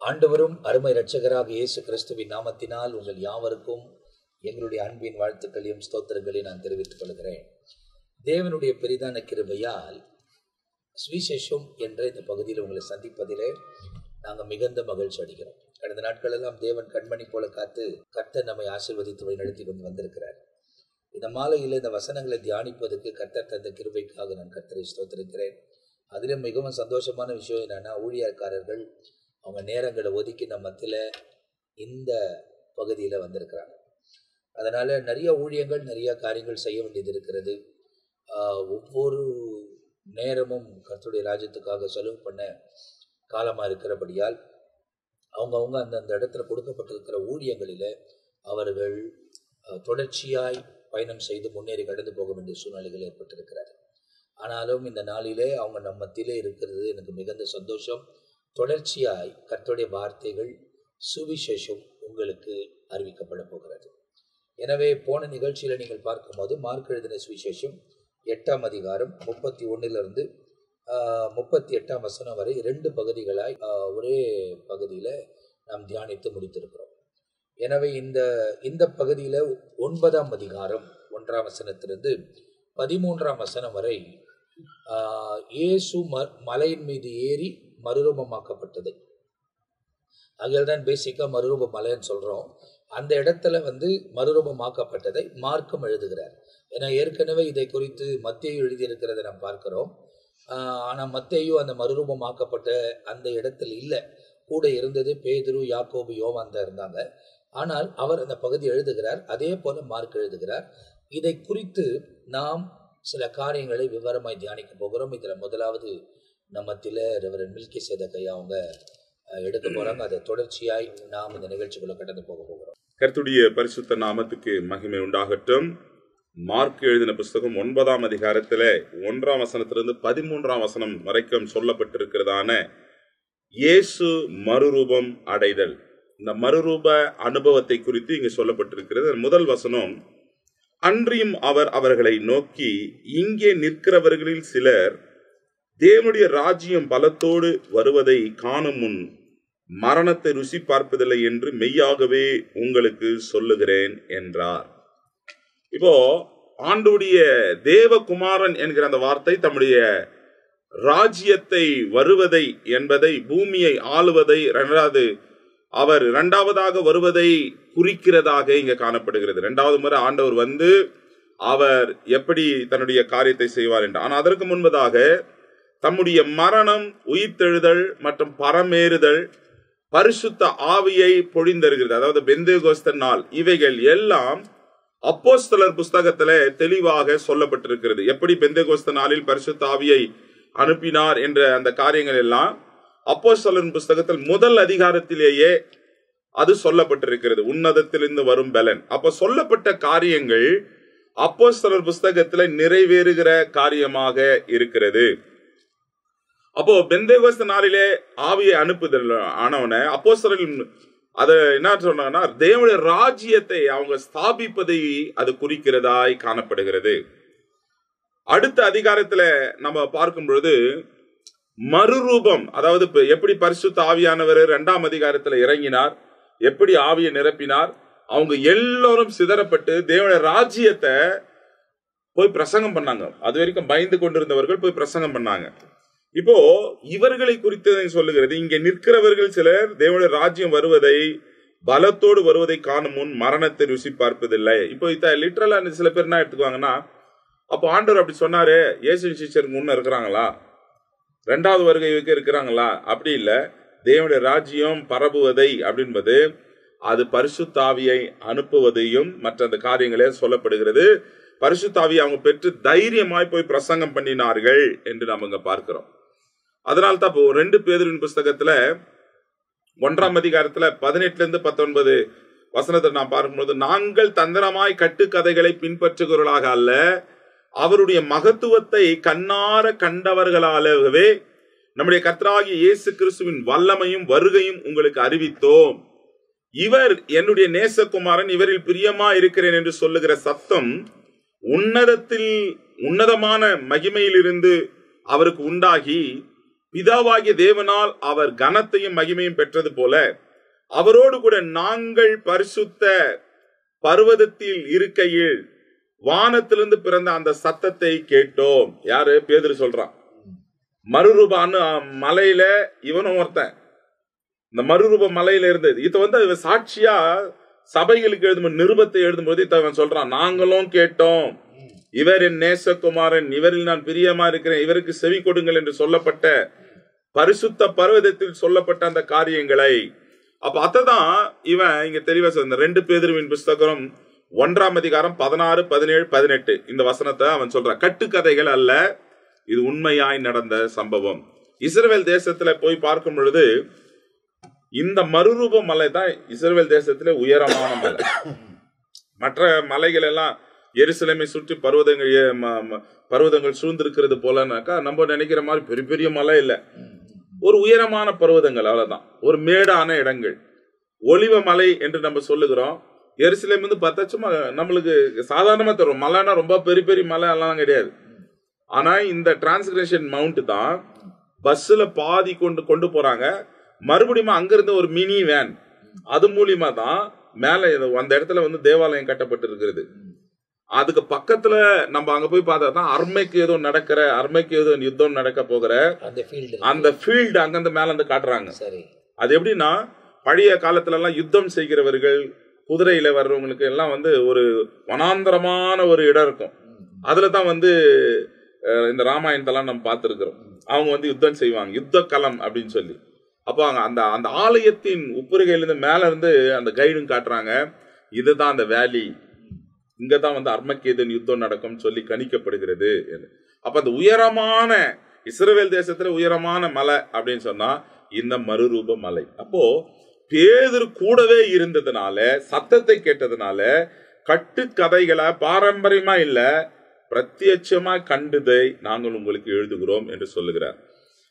ஆண்டவரும் அருமை இரட்சகராக இயேசு கிறிஸ்துவின் நாமத்தினால் உங்கள் யாவருக்கும் எங்களுடைய அன்பின் வாழ்த்துக்களையும் ஸ்தோத்திரங்களையும் நான் தெரிவித்துக் கொள்கிறேன். தேவனுடைய பெரிதான கிருபையால் சுவிசேஷம் என்ற இந்த பகுதியில் உங்களை சந்திப்பதிலே நாங்கள் மிகுந்த மகிழ்ச்சி அடைகிறோம். கடந்த நாட்களெல்லாம் தேவன் கண்மணி போல காத்து கர்த்தர் நம்மை ஆசீர்வதித்து வழிநடத்தி கொண்டு வந்திருக்கிறார். இந்த மாலையில் இந்த வசனங்களை தியானிப்பதற்கு கர்த்தர் தந்த கிருபைக்காக நான் கர்த்தரை ஸ்தோத்திரிக்கிறேன். அதிலும் மிகவும் சந்தோஷமான விஷயம் என்னன்னா, ஊழியக்காரர்கள் அவங்க நேரங்களை ஒதுக்கி நம்ம மத்தியில் இந்த பகுதியில் வந்திருக்கிறாங்க. அதனால் நிறைய ஊழியங்கள், நிறைய காரியங்கள் செய்ய வேண்டியது இருக்கிறது. ஒவ்வொரு நேரமும் கர்த்தருடைய ராஜ்யத்துக்காக செலவு பண்ண காலமாக இருக்கிறபடியால் அவங்கவுங்க அந்தந்த இடத்துல கொடுக்கப்பட்டிருக்கிற ஊழியங்களில் அவர்கள் தொடர்ச்சியாய் பயணம் செய்து முன்னேறி கடந்து போக வேண்டிய சூழ்நிலைகள் ஏற்பட்டிருக்கிறார். ஆனாலும் இந்த நாளிலே அவங்க நம்ம மத்தியிலே இருக்கிறது எனக்கு மிகுந்த சந்தோஷம். தொடர்ச்சியாய் கர்த்தருடைய வார்த்தைகள், சுவிசேஷம் உங்களுக்கு அறிவிக்கப்பட போகிறது. எனவே போன நிகழ்ச்சியில் நீங்கள் பார்க்கும்போது மார்க் எழுதின சுவிசேஷம் 8ஆம் அதிகாரம் 31 38 வசனம் வரை 2 பகுதிகளாய் ஒரே பகுதியில் நாம் தியானித்து முடித்திருக்கிறோம். எனவே இந்த பகுதியில் 9ஆம் அதிகாரம் 1ஆம் வசனத்திலிருந்து 13ஆம் வசனம் வரை இயேசு மலையின் மீது ஏறி மறுரூபமாக்கப்பட்டது. ஆகையால் தான் பேசிக்காக மறுரூப மலைன்னு சொல்கிறோம். அந்த இடத்துல மறுரூபமாக்கப்பட்டதை மார்க்கும் எழுதுகிறார். ஏன்னா ஏற்கனவே இதை குறித்து மத்தேயு எழுதியிருக்கிறதை நாம் பார்க்கிறோம். ஆனால் மத்தேயு அந்த மறுரூபமாக்கப்பட்ட அந்த இடத்துல இல்லை, கூட இருந்தது பேதுரு, யாக்கோபு, யோவான் தான் இருந்தாங்க. ஆனால் அவர் அந்த பகுதி எழுதுகிறார். அதே போல மார்க் எழுதுகிறார். இதை குறித்து நாம் சில காரியங்களை விவரமாய் தியானிக்க போகிறோம். இதில் முதலாவது நம்மத்தில ரெவரண்ட் மில்கிசேதேக் அவங்க எடுக்க போறாங்க. அதை தொடர்ச்சியாய் நாம் இந்த நிகழ்ச்சிக்குள்ள கடந்து போக போகிறோம். கர்த்தருடைய பரிசுத்த நாமத்துக்கு மகிமை உண்டாகட்டும். மார்க் எழுதின புஸ்தகம் 9ஆம் அதிகாரத்துல 1ஆம் வசனத்திலிருந்து 13ஆம் வசனம் வரைக்கும் சொல்லப்பட்டிருக்கிறதான இயேசு மறுரூபம் அடைதல், இந்த மறுரூப அனுபவத்தை குறித்து இங்கு சொல்லப்பட்டிருக்கிறது. முதல் வசனம், அன்றியும் அவர் அவர்களை நோக்கி, இங்கே நிற்கிறவர்களில் சிலர் தேவனுடைய ராஜ்யம் பலத்தோடு வருவதை காணும் முன் மரணத்தை ருசி பார்ப்பதில்லை என்று மெய்யாகவே உங்களுக்கு சொல்லுகிறேன் என்றார். இப்போ ஆண்டவருடைய தேவகுமாரன் என்கிற அந்த வார்த்தை தம்முடைய ராஜ்யத்தை வருவதை என்பதை, பூமியை ஆளுவதை, அவர் இரண்டாவதாக வருவதை குறிக்கிறதாக இங்க காணப்படுகிறது. 2வது முறை ஆண்டவர் அவர் எப்படி தன்னுடைய காரியத்தை செய்வார் என்று. ஆனால் அதற்கு முன்பதாக தம்முடைய மரணம், உயிர்த்தெழுதல் மற்றும் பரமேறுதல், பரிசுத்த ஆவியை பொழிந்தருகிறது, அதாவது பெந்தேகோஸ்தே நாள், இவைகள் எல்லாம் அப்போஸ்தலர் புஸ்தகத்துல தெளிவாக சொல்லப்பட்டிருக்கிறது. எப்படி பெந்தேகோஸ்தே நாளில் பரிசுத்த ஆவியை அனுப்பினார் என்ற அந்த காரியங்கள் எல்லாம் அப்போஸ்தலர் புஸ்தகத்தில் முதல் அதிகாரத்திலேயே அது சொல்லப்பட்டிருக்கிறது. உன்னதத்திலிருந்து வரும் பலன். அப்ப சொல்லப்பட்ட காரியங்கள் அப்போஸ்தலர் புஸ்தகத்துல நிறைவேறுகிற காரியமாக இருக்கிறது. அப்போ பெந்தேகோஸ்தே நாளிலே ஆவியை அனுப்புதல் ஆனவன அப்போஸ்தலர்கள் அதை என்ன சொன்னாங்கன்னா, தேவனுடைய ராஜ்யத்தை அவங்க ஸ்தாபிப்பதை அது குறிக்கிறதாய் காணப்படுகிறது. அடுத்த அதிகாரத்துல நம்ம பார்க்கும் பொழுது மறுரூபம், அதாவது எப்படி பரிசுத்த ஆவியானவர் 2ஆம் அதிகாரத்துல இறங்கினார், எப்படி ஆவியை நிரப்பினார், அவங்க எல்லாரும் சிதறப்பட்டு தேவனுடைய ராஜ்யத்தை போய் பிரசங்கம் பண்ணாங்க. அது வரைக்கும் பயந்து கொண்டிருந்தவர்கள் போய் பிரசங்கம் பண்ணாங்க. இப்போ இவர்களை குறித்து சொல்லுகிறது, இங்கே நிற்கிறவர்கள் சிலர் தேவனுடைய ராஜ்யம் வருவதை, பலத்தோடு வருவதை காணும் முன் மரணத்தை ருசி பார்ப்பதில்லை. இப்போ லிட்டரலா சில பேர் என்ன எடுத்துக்குவாங்கன்னா, அப்போ ஆண்டவர் அப்படி சொன்னாரு, இயேசு சிஷ்யருக்கு முன்ன இருக்கிறாங்களா, 2வது வருகைக்கு இருக்கிறாங்களா? அப்படி இல்லை. தேவனுடைய ராஜ்யம் பரவுவதை அப்படின்பது அது பரிசுத்த ஆவியை அனுப்புவதையும் மற்ற அந்த காரியங்களே சொல்லப்படுகிறது. பரிசுத்த ஆவியை அவங்க பெற்று தைரியமாய் போய் பிரசங்கம் பண்ணினார்கள் என்று நாம் இங்க பார்க்கிறோம். அதனால்தான் இப்போ 2 பேதுருவின் புஸ்தகத்துல 1ஆம் அதிகாரத்துல 18-19 வசனத்தை நாம் பார்க்கும்போது, நாங்கள் தந்திரமாய் கட்டுக்கதைகளை பின்பற்றுகிறவர்களாக அல்ல, அவருடைய மகத்துவத்தை கண்ணார கண்டவர்களாகவே நம்முடைய கர்த்தராகிய இயேசு கிறிஸ்துவின் வல்லமையும் வருகையும் உங்களுக்கு அறிவித்தோம். இவர் என்னுடைய நேசகுமாரன், இவரில் பிரியமா இருக்கிறேன் என்று சொல்லுகிற சத்தம் உன்னதமான மகிமையிலிருந்து அவருக்கு உண்டாகி பிதாவாகிய தேவனால் அவர் கனத்தையும் மகிமையும் பெற்றது போல அவரோடு கூட நாங்கள் பரிசுத்த பர்வதத்தில் இருக்கையில் வானத்திலிருந்து பிறந்த அந்த சத்தத்தை கேட்டோம். யாரு? பேதுரு சொல்றான். மறுரூபான்னு மலையில இவனும் ஒருத்தன் இந்த மறுரூப மலையில இருந்தது. இத சாட்சியா சபைகளுக்கு எழுதும் நிருபத்தை எழுதும்போது இவன் சொல்றான், நாங்களும் கேட்டோம், இவர் என் நேசகுமாரன், இவரில் நான் பிரியமா இருக்கிறேன், இவருக்கு செவி கொடுங்கள் என்று சொல்லப்பட்ட பரிசுத்த பர்வதத்தில் சொல்லப்பட்ட அந்த காரியங்களை. அப்ப அததான் இவன் இங்க தெளிவா சொல்ற. 2 பேதுருவின் புஸ்தகம் 1ஆம் அதிகாரம் 16, 17, 18 இந்த வசனத்தை அவன் சொல்றான். கட்டுக்கதைகள் அல்ல, இது உண்மையாய் நடந்த சம்பவம். இஸ்ரவேல் தேசத்துல போய் பார்க்கும் பொழுது இந்த மறுரூப மலை தான் இஸ்ரவேல் தேசத்திலே உயரமான மலை. மற்ற மலைகள் எல்லாம் எருசலேமை சுற்றி பர்வதங்கள் சூழ்ந்திருக்கிறது போலனாக்கா நம்ம நினைக்கிற மாதிரி பெரிய பெரிய மலை இல்ல, ஒரு உயரமான பர்வதங்கள், அவ்வளவுதான். ஒரு மேடான இடங்கள், ஒலிவ மலை என்று நம்ம சொல்லுகிறோம். எருசலேம் பார்த்தா சும்மா நம்மளுக்கு சாதாரணமா தரும். மலைன்னா ரொம்ப பெரிய பெரிய மலை எல்லாம் கிடையாது. ஆனா இந்த டிரான்ஸ்கிரேஷன் மவுண்ட் தான் பஸ்ல பாதி கொண்டு போறாங்க. மறுபடியும் அங்கிருந்து ஒரு மினி வேன், அது மூலியமா தான் மேல அந்த இடத்துல தேவாலயம் கட்டப்பட்டு இருக்கிறது. அதுக்கு பக்கத்துல நம்ம அங்க போய் பார்த்தா தான் அர்மைக்கு ஏதோ யுத்தம் நடக்க போகிற அந்த ஃபீல்டு அங்கிருந்து மேல இருந்து காட்டுறாங்க. அது எப்படின்னா, பழைய காலத்துல எல்லாம் யுத்தம் செய்கிறவர்கள் குதிரையில வர்றவங்களுக்கு எல்லாம் ஒரு வனாந்தரமான ஒரு இடம் இருக்கும். அதுலதான் இந்த ராமாயணத்தெல்லாம் நம்ம பார்த்திருக்கிறோம். அவங்க யுத்தம் செய்வாங்க, யுத்த களம் அப்படின்னு சொல்லி. அப்போ அந்த அந்த ஆலயத்தின் உப்புரிகையிலிருந்து மேல இருந்து அந்த கைடும் காட்டுறாங்க, இதுதான் அந்த வேலி, இங்கதான் அர்மக்கேதன் யுத்தம் நடக்கும் சொல்லி கணிக்கப்படுகிறது. அப்ப அந்த உயரமான இஸ்ரவேல் தேசத்துல உயரமான மலை அப்படின்னு சொன்னா இந்த மறுரூப மலை. அப்போ பேதுரு கூடவே இருந்ததுனால, சத்தத்தை கேட்டதுனால, கட்டுக்கதைகளை பாரம்பரியமா இல்ல பிரத்யட்சமா கண்டதை நாங்கள் உங்களுக்கு எழுதுகிறோம் என்று சொல்லுகிறார்.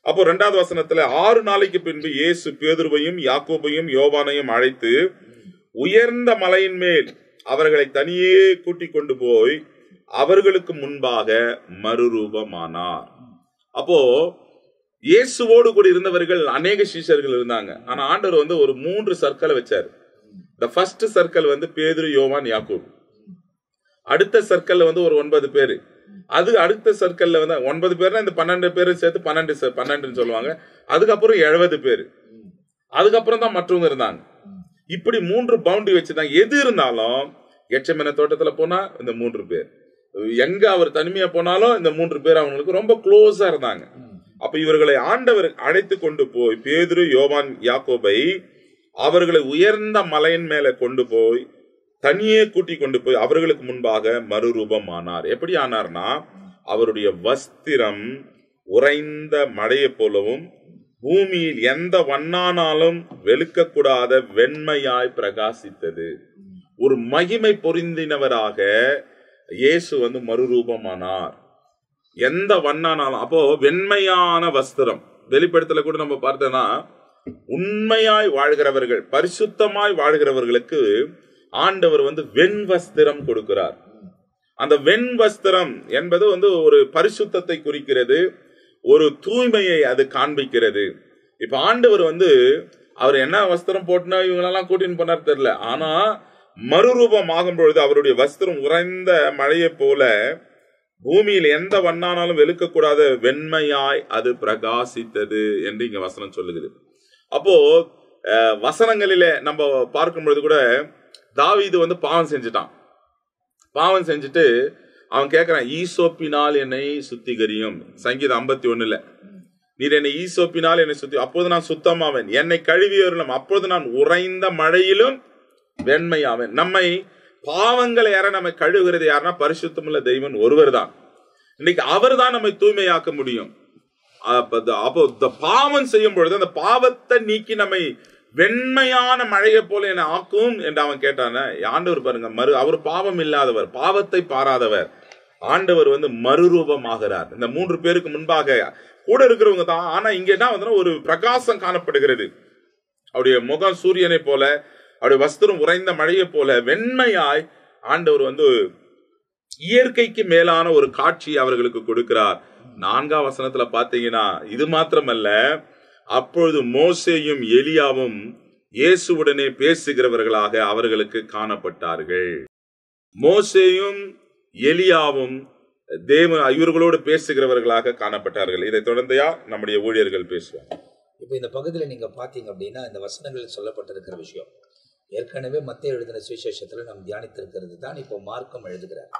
அப்போ 2வது வசனத்துல 6 நாளைக்கு பின்பு இயேசு பேதுருவையும் யாக்கோபையும் யோவானையும் அழைத்து உயர்ந்த மலையின் மேல் அவர்களை தனியே கூட்டிக் கொண்டு போய் அவர்களுக்கு முன்பாக மறுரூபமானார். அப்போ இயேசுவோடு கூட இருந்தவர்கள் அநேக சீஷர்கள் இருந்தாங்க. ஆனா ஆண்டவர் ஒரு 3 சர்க்கிளை வச்சாரு. இந்த ஃபர்ஸ்ட் சர்க்கிள் பேதுரு, யோவான், யாக்கோபு. அடுத்த சர்க்கிள்ல ஒரு 9 பேரு. அது அடுத்த சர்க்கிள்ல 9 பேர்னா இந்த 12 பேரும் சேர்த்து 12 சொல்லுவாங்க. அதுக்கப்புறம் 70 பேரு. அதுக்கப்புறம் தான் மற்றவங்க இருந்தாங்க. இப்படி 3 பவுண்டரி வச்சுதான். எது இருந்தாலும் எச்சமன தோட்டத்துல போனா இந்த 3 பேர், எங்க அவர் தனிமையா போனாலும் இந்த 3 பேர் அவங்களுக்கு ரொம்ப க்ளோஸா இருந்தாங்க. அப்ப இவர்களை ஆண்டவர் அழைத்து கொண்டு போய் பேதுரு, யோவான், யாக்கோபை அவர்களை உயர்ந்த மலையின் மேல கொண்டு போய் தனியே கூட்டி கொண்டு போய் அவர்களுக்கு முன்பாக மறுரூபம் ஆனார். எப்படி ஆனார்னா, அவருடைய வஸ்திரம் உறைந்த மழையை போலவும் பூமியில் எந்த வண்ணானாலும் வெளுக்கக்கூடாத வெண்மையாய் பிரகாசித்தது. ஒரு மகிமை பொருந்தினவராக இயேசு மறுரூபமானார். எந்த வண்ணானாலும், அப்போ வெண்மையான வஸ்திரம். வெளிப்படுத்தல கூட நம்ம பார்த்தோம்னா, உண்மையாய் வாழ்கிறவர்கள், பரிசுத்தமாய் வாழ்கிறவர்களுக்கு ஆண்டவர் வெண் வஸ்திரம் கொடுக்கிறார். அந்த வெண் வஸ்திரம் என்பது ஒரு பரிசுத்தத்தை குறிக்கிறது, ஒரு தூய்மையை அது காண்பிக்கிறது. இப்ப ஆண்டவர் அவர் என்ன வஸ்திரம் போட்டுனா இவங்களெல்லாம் கூட்டின்னு போனார் தெரியல. ஆனா மறுரூபம் ஆகும் பொழுது அவருடைய வஸ்திரம் உறைந்த மழையை போல பூமியில் எந்த வண்ணானாலும் வெளுக்கக்கூடாத வெண்மையாய் அது பிரகாசித்தது என்று இங்க வசனம் சொல்லுகிறது. அப்போ வசனங்களிலே நம்ம பார்க்கும் பொழுது கூட தாவீது பாவம் செஞ்சுட்டான். பாவம் செஞ்சுட்டு அவன் கேட்கிறான், ஈசோப்பினால் என்னை சுத்திகரியும். சங்கீதம் 51ல, நீர் என்னை ஈசோப்பினால் என்னை சுத்தி, அப்போது நான் சுத்தமாவேன், என்னை கழுவியவர்களும் அப்போது நான் உறைந்த மழையிலும் வெண்மையாவேன். நம்மை பாவங்களை யார நம்மை கழுவுகிறது யாருன்னா பரிசுத்தமுள்ள தெய்வன் ஒருவர் தான். இன்னைக்கு அவர் தான் நம்மை தூய்மையாக்க முடியும். அப்போ பாவம் செய்யும் பொழுது அந்த பாவத்தை நீக்கி நம்மை வெண்மையான மழையை போல என்ன ஆக்கும் என்று அவன் கேட்டான. ஆண்டவர் பாருங்க, அவர் பாவம் இல்லாதவர், பாவத்தை பாராதவர். ஆண்டவர் மறுரூபமாகிறார். இந்த 3 பேருக்கு முன்பாக கூட இருக்கிறவங்க தான். ஆனா இங்க என்ன ஒரு பிரகாசம் காணப்படுகிறது. அவருடைய முகம் சூரியனை போல, அவருடைய வஸ்திரம் உறைந்த மழையை போல வெண்மையாய் ஆண்டவர் இயற்கைக்கு மேலான ஒரு காட்சி அவர்களுக்கு கொடுக்கிறார். 4ஆம் வசனத்துல பாத்தீங்கன்னா இது மாத்திரமல்ல, அப்பொழுது மோசேயும் எலியாவும் இயேசுவுடனே பேசுகிறவர்களாக அவர்களுக்கு காணப்பட்டார்கள். மோசேயும் எலியாவும் இவர்களோடு பேசுகிறவர்களாக காணப்பட்டார்கள். இதை தொடர்ந்தையா நம்முடைய ஊழியர்கள் பேசுவாங்க. இப்போ இந்த பகுதியில் நீங்க பாத்தீங்க அப்படின்னா இந்த வசனங்களில் சொல்லப்பட்டிருக்கிற விஷயம் ஏற்கனவே மத்தேயு எழுதின சுவிசேஷத்துல நாம் தியானித்திருக்கிறது தான் இப்போ மார்க்கம் எழுதுகிறார்.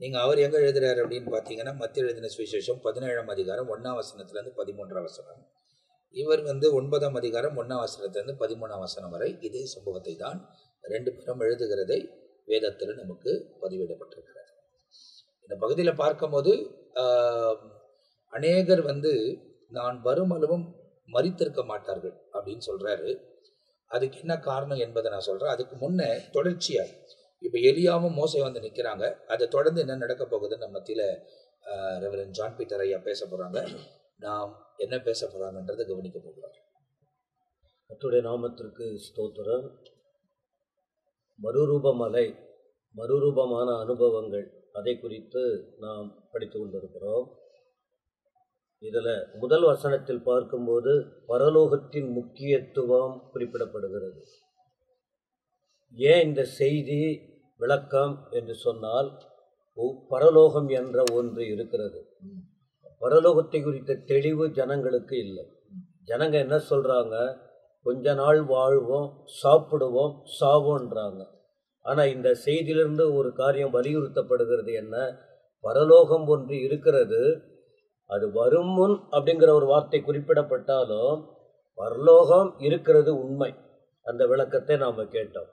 நீங்க அவர் எங்க எழுதுறாரு அப்படின்னு பாத்தீங்கன்னா மத்தேயு எழுதின சுவிசேஷம் 17ஆம் அதிகாரம் 1ஆம் வசனத்திலிருந்து 13ஆம் வசனம். இவர் 9ஆம் அதிகாரம் 1ஆம் வசனத்திலிருந்து 13ஆம் வசனம் வரை இதே சம்பவத்தை தான் 2 பேரும் எழுதுகிறதை வேதத்தில் நமக்கு பதிவிடப்பட்டிருக்கிறது. இந்த பகுதியில் பார்க்கும்போது அநேகர் நான் வருமளவும் மரித்திருக்க மாட்டார்கள் அப்படின்னு சொல்றாரு. அதுக்கு என்ன காரணம் என்பதை நான் சொல்றேன். அதுக்கு முன்னே தொடர்ச்சியாய் இப்போ எலியாவும் மோசே நிற்கிறாங்க. அதை தொடர்ந்து என்ன நடக்க போகுதுன்னு நம்ம மத்தியில் ரெவரண்ட் ஜான் பீட்டர் ஐயா பேச போறாங்க. நாம் என்ன பேச போறாங்கன்றதை கவனிக்க போகிறார். கர்த்தருடைய நாமத்திற்கு ஸ்தோத்திரம். மறுரூபமலை, மறுரூபமான அனுபவங்கள், அதை குறித்து நாம் படித்து கொண்டிருக்கிறோம். இதில் முதல் வசனத்தில் பார்க்கும்போது பரலோகத்தின் முக்கியத்துவம் குறிப்பிடப்படுகிறது. ஏன் இந்த செய்தி விளக்கம் என்று சொன்னால், பரலோகம் என்ற ஒன்று இருக்கிறது. பரலோகத்தை குறித்த தெளிவு ஜனங்களுக்கு இல்லை. ஜனங்க என்ன சொல்றாங்க? கொஞ்ச நாள் வாழ்வோம், சாப்பிடுவோம், சாவோன்றாங்க. ஆனால் இந்த செய்தியிலிருந்து ஒரு காரியம் வலியுறுத்தப்படுகிறது. என்ன? பரலோகம் ஒன்று இருக்கிறது. அது வரும் முன் அப்படிங்கிற ஒரு வார்த்தை குறிப்பிடப்பட்டாலும் பரலோகம் இருக்கிறது உண்மை. அந்த விளக்கத்தை நாம் கேட்டோம்.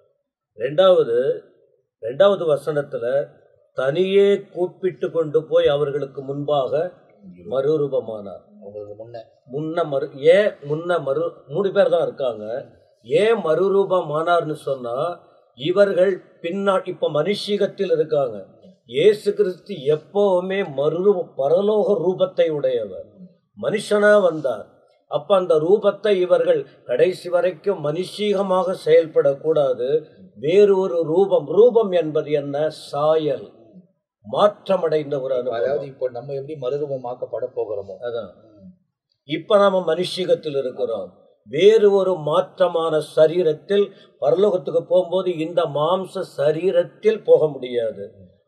ரெண்டாவது வசனத்தில் தனியே கூப்பிட்டு கொண்டு போய் அவர்களுக்கு முன்பாக மறுரூபமானார். அவங்களுக்கு முன்ன 3 பேர் தான் இருக்காங்க. ஏன் மறுரூபமானார்னு சொன்னா, இவர்கள் இப்ப மனுஷீகத்தில் இருக்காங்க. இயேசு கிறிஸ்து எப்பவுமே பரலோக ரூபத்தை உடையவர், மனுஷனா வந்தார். அப்ப அந்த ரூபத்தை இவர்கள் கடைசி வரைக்கும் மனுஷீகமாக செயல்படக்கூடாது. வேறு ஒரு ரூபம் என்பது என்ன? சாயல், மாற்றமடைந்த ஒரு அனுபவம். அதாவது இப்போ நம்ம எப்படி மறுரூபமாக்கப்பட போகிறோமோ அதான். இப்ப நாம மனுஷீகத்தில் இருக்கிறோம். வேறு ஒரு மாற்றமான சரீரத்தில் பரலோகத்துக்கு போகும்போது இந்த மாம்ச சரீரத்தில் போக முடியாது.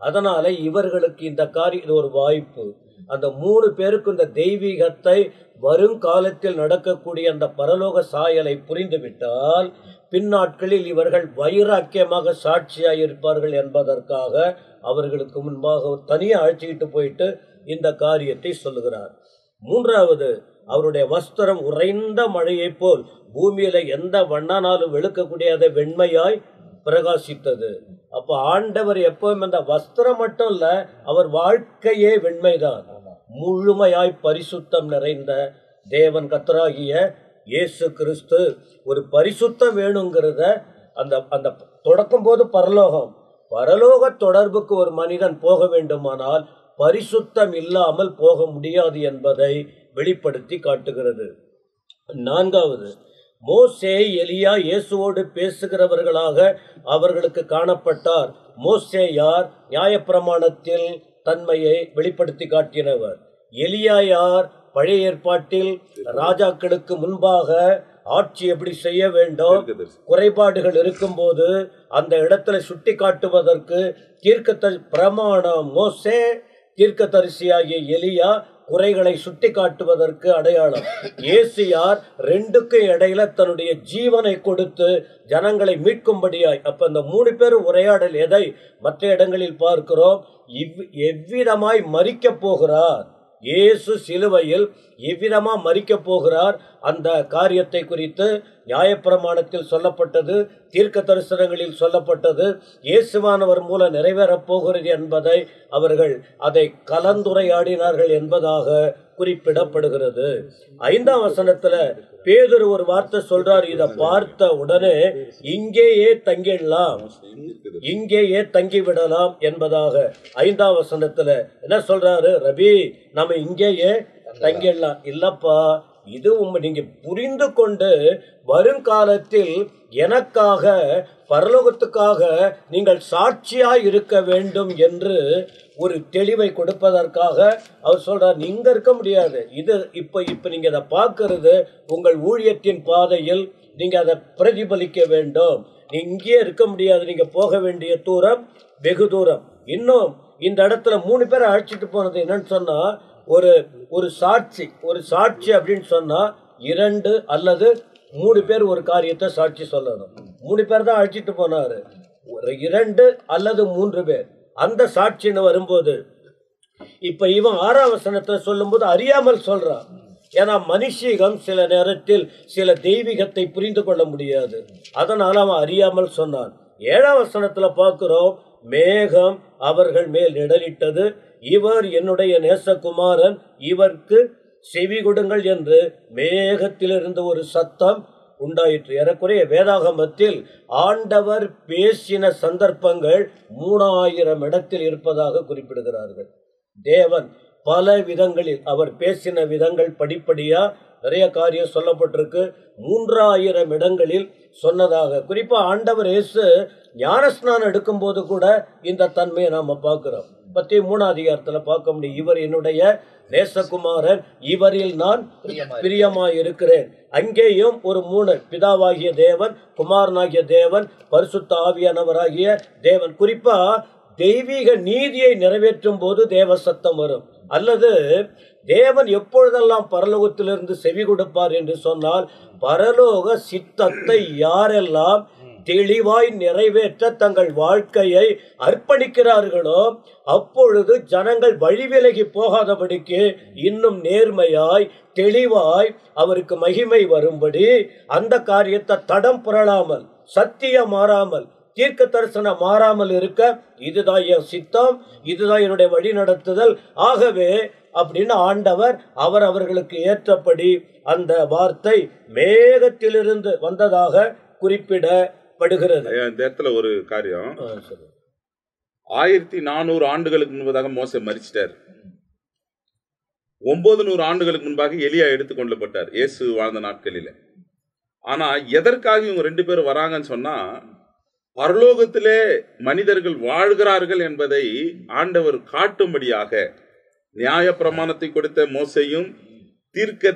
அதனால இவர்களுக்கு இந்த காரியம், இது ஒரு வாய்ப்பு. அந்த 3 பேருக்கு இந்த தெய்வீகத்தை வருங்காலத்தில் நடக்கக்கூடிய அந்த பரலோக சாயலை புரிந்துவிட்டால் பின்னாட்களில் இவர்கள் வைராக்கியமாக சாட்சியாக இருப்பார்கள் என்பதற்காக அவர்களுக்கு முன்பாக தனியாக அழைச்சிக்கிட்டு போயிட்டு இந்த காரியத்தை சொல்லுகிறார். 3வது, அவருடைய வஸ்திரம் உறைந்த மழையை போல் பூமியில எந்த வண்ணனாலும் வெளுக்கக்கூடிய அதை வெண்மையாய் பிரகாசித்தது. அப்ப ஆண்டவர் எப்பவும் அந்த வஸ்திரம் மட்டும் இல்ல, அவர் வாழ்க்கையே வெண்மைதான். முழுமையாய் பரிசுத்தம் நிறைந்த தேவன் கர்த்தராகிய இயேசு கிறிஸ்து ஒரு பரிசுத்தம் வேணுங்கிறத அந்த தொடக்கும் போது பரலோக தொடர்புக்கு ஒரு மனிதன் போக வேண்டுமானால் பரிசுத்தம் இல்லாமல் போக முடியாது என்பதை வெளிப்படுத்தி காட்டுகிறது. 4வது, மோசே எலியா இயேசுவோடு பேசுகிறவர்களாக அவர்களுக்கு காணப்பட்டார். மோசே யார்? நியாயப்பிரமாணத்தில் தன்மையை வெளிப்படுத்தி காட்டினவர். எலியா யார்? பழைய ஏற்பாட்டில் ராஜாக்களுக்கு முன்பாக ஆட்சி எப்படி செய்ய வேண்டும், குறைபாடுகள் இருக்கும் போது அந்த இடத்துல சுட்டி காட்டுவதற்கு பிரமாணம் மோசே, தீர்க்கதரிசியாகிய எலியா குறைகளை சுட்டி காட்டுவதற்கு அடையாளம். இயேசு யார்? 2க்கும் இடையில தன்னுடைய ஜீவனை கொடுத்து ஜனங்களை மீட்கும்படியாய். அப்ப இந்த 3 பேரும் உரையாடல் எதை மற்ற இடங்களில் பார்க்கிறோம்? எவ்விதமாய் மரிக்க போகிறார் இயேசு சிலுவையில், எவ்விதமா மரிக்க போகிறார் அந்த காரியத்தை குறித்து நியாயப்பிரமாணத்தில் சொல்லப்பட்டது, தீர்க்க தரிசனங்களில் சொல்லப்பட்டது, இயேசுவானவர் மூலம் நிறைவேறப் போகிறது என்பதை அவர்கள் அதை கலந்துரையாடினார்கள் என்பதாக குறிப்பிடப்படுகிறது. 5ஆம் வசனத்துல பேதுரு ஒரு வார்த்தை சொல்றார். இதை பார்த்த உடனே இங்கேயே தங்கிவிடலாம் என்பதாக 5ஆம் வசனத்துல என்ன சொல்றாரு? ரபி, நம்ம இங்கேயே தங்கிடலாம். இல்லப்பா, இது நீங்க புரிந்து கொண்டு வருங்காலத்தில் எனக்காக பரலோகத்துக்காக நீங்கள் சாட்சியாய் இருக்க வேண்டும் என்று ஒரு தெளிவை கொடுப்பதற்காக அவர் சொல்றார், நீங்க இருக்க முடியாது, இது இப்ப நீங்க அதை பார்க்கறது உங்கள் ஊழியத்தின் பாதையில் நீங்க அதை பிரதிபலிக்க வேண்டும், நீ இங்கேயே இருக்க முடியாது, நீங்க போக வேண்டிய தூரம் வெகு தூரம். இன்னும் இந்த இடத்துல 3 பேரை அழைச்சிட்டு போனது என்னன்னு சொன்னா, ஒரு சாட்சி அப்படின்னு சொன்னா 2 அல்லது 3 பேர் ஒரு காரியத்தை சாட்சி சொல்லணும். 3 பேர் தான் அழைச்சிட்டு போனாரு, 2 அல்லது 3 பேர். அந்த சாட்சின்னு வரும்போது இப்ப இவன் 6ஆம் வசனத்துல சொல்லும் போது அறியாமல் சொல்றான். ஏன்னா மனுஷீகம் சில நேரத்தில் சில தெய்வீகத்தை புரிந்து கொள்ள முடியாது, அதனால அவன் அறியாமல் சொன்னான். 7ஆம் வசனத்துல பார்க்கிறோம், மேகம் அவர்கள் மேல் நிழலிட்டது, இவர் என்னுடைய நேசகுமாரன், இவருக்கு செவி கொடுங்கள் என்று மேகத்திலிருந்து ஒரு சத்தம் உண்டாயிற்று. ஏறக்குறைய வேதாகமத்தில் ஆண்டவர் பேசின சந்தர்ப்பங்கள் 3000 இடத்தில் இருப்பதாக குறிப்பிடுகிறார்கள். தேவன் பல விதங்களில் அவர் பேசின விதங்கள் படிப்படியா நிறைய காரியம் சொல்லப்பட்டிருக்கு. 3000 இடங்களில் சொன்னதாக. குறிப்பா ஆண்டவர் இயேசு ஞானஸ்நானம் எடுக்கும் போது கூட இந்த தன்மையை நாம பார்க்கிறோம். 13ஆம் அதிகாரத்துல பார்க்க முடியும், இவர் என்னுடைய நேசகுமாரன், இவரில் நான் பிரியமாய் இருக்கிறேன். அங்கேயும் ஒரு 3, பிதாவாகிய தேவன், குமாரனாகிய தேவன், பரிசுத்த ஆவியானவராகிய தேவன். குறிப்பா தெய்வீக நீதியை நிறைவேற்றும் போது தேவ சத்தம் வரும். அல்லது தேவன் எப்பொழுதெல்லாம் பரலோகத்திலிருந்து செவி கொடுப்பார் என்று சொன்னால், பரலோக சித்தத்தை யாரெல்லாம் தெளிவாய் நிறைவேற்ற தங்கள் வாழ்க்கையை அர்ப்பணிக்கிறார்களோ அப்பொழுது ஜனங்கள் வழிவிலகி போகாதபடிக்கு இன்னும் நேர்மையாய் தெளிவாய் அவருக்கு மகிமை வரும்படி அந்த காரியத்தை தடம் புரளாமல், சத்தியம் மாறாமல், தீர்க்க தரிசனம் மாறாமல் இருக்க, இதுதான் என் சித்தம், இதுதான் என்னுடைய வழி நடத்துதல். ஆகவே அப்படின்னு ஆண்டவர் அவர்களுக்கு ஏற்றபடி அந்த வார்த்தை மேகத்திலிருந்து வந்ததாக குறிப்பிடப்படுகிறது. இந்த இடத்துல ஒரு காரியம், 1400 ஆண்டுகளுக்கு முன்பதாக மோசே மரிச்சிட்டார். 900 ஆண்டுகளுக்கு முன்பாக எலியா எடுத்துக்கொள்ளப்பட்டார் இயேசு வாழ்ந்த நாட்களில. ஆனா எதற்காக இவங்க 2 பேரும் வராங்கன்னு சொன்னா, பரலோகத்திலே மனிதர்கள் வாழ்கிறார்கள் என்பதை ஆண்டவர் காட்டும்படியாக நியாய பிரமாணத்தை கொடுத்த மோசையும் தீர்க்க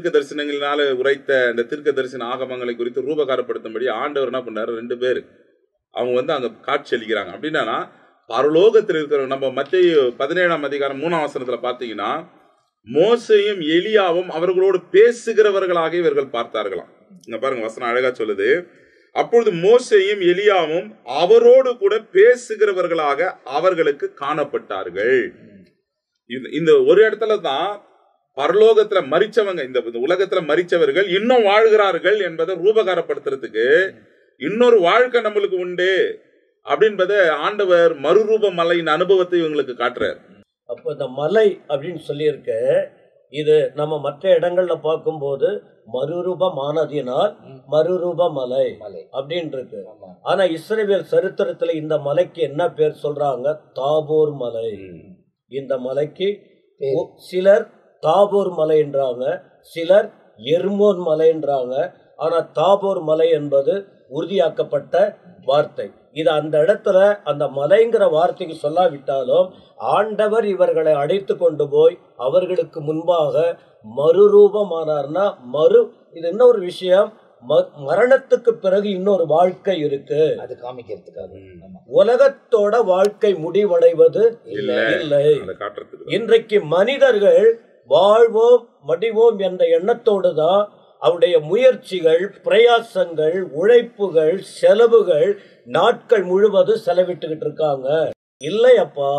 தரிசனங்களினால உரைத்த அந்த தீர்க்க தரிசன ஆகமங்களை குறித்து ரூபகாரப்படுத்தும்படி ஆண்டவர் என்ன பண்ணாரு, 2 பேர் அவங்க அங்க காட்சி அளிக்கிறாங்க. அப்படின்னா பரலோகத்தில் இருக்கிற நம்ம மத்தேயு 17ஆம் அதிகாரம் 3ஆம் வசனத்துல பாத்தீங்கன்னா, மோசையும் எலியாவும் அவர்களோடு பேசுகிறவர்களாக இவர்கள் பார்த்தார்களாம். இங்க பாருங்க, வசனம் அழகா சொல்லுது, அப்பொழுது மோசேயும் எலியாவும் அவரோடு கூட பேசுகிறவர்களாக அவர்களுக்கு காணப்பட்டார்கள். இந்த ஒரு இடத்துல தான் பரலோகத்துல மரிச்சவங்க, இந்த உலகத்துல மரிச்சவர்கள் இன்னும் வாழ்கிறார்கள் என்பதை ரூபகாரப்படுத்துறதுக்கு இன்னொரு வாழ்க்கை நம்மளுக்கு உண்டு அப்படின்பத ஆண்டவர் மறுரூப மலையின் அனுபவத்தை இவங்களுக்கு காட்டுறார். அப்போ இந்த மலை அப்படின்னு சொல்லியிருக்க, இது நம்ம மற்ற இடங்கள்ல பார்க்கும்போது மறுரூபமானதினால் மறுரூப மலை அப்படின்னு இருக்கு. ஆனா இஸ்ரவேல் சரித்திரத்துல இந்த மலைக்கு என்ன பேர் சொல்றாங்க? தாபோர் மலை. இந்த மலைக்கு சிலர் தாபோர் மலை என்றாங்க, சிலர் எர்மோன் மலை என்றாங்க. ஆனா தாபோர் மலை என்பது உறுதியாக்கப்பட்ட வார்த்தை. இது அந்த இடத்துல அந்த மலைங்கிற வார்த்தைக்கு சொல்லாவிட்டாலும் ஆண்டவர் இவர்களை அழைத்து கொண்டு போய் அவர்களுக்கு முன்பாக மறுரூபமானார்னா இது இன்னொரு விஷயம், மரணத்துக்கு பிறகு இன்னொரு வாழ்க்கை இருக்கு, அது காமிக்கிறதுக்காக. உலகத்தோட வாழ்க்கை முடிவடைவது இல்லை. இன்றைக்கு மனிதர்கள் வாழ்வோம் மடிவோம் என்ற எண்ணத்தோடு தான் அவருடைய முயற்சிகள், பிரயாசங்கள், உழைப்புகள், செலவுகள் நாட்கள் முழுவதும் செலவிட்டுக்கிட்டு இருக்காங்க. இல்லையப்பா,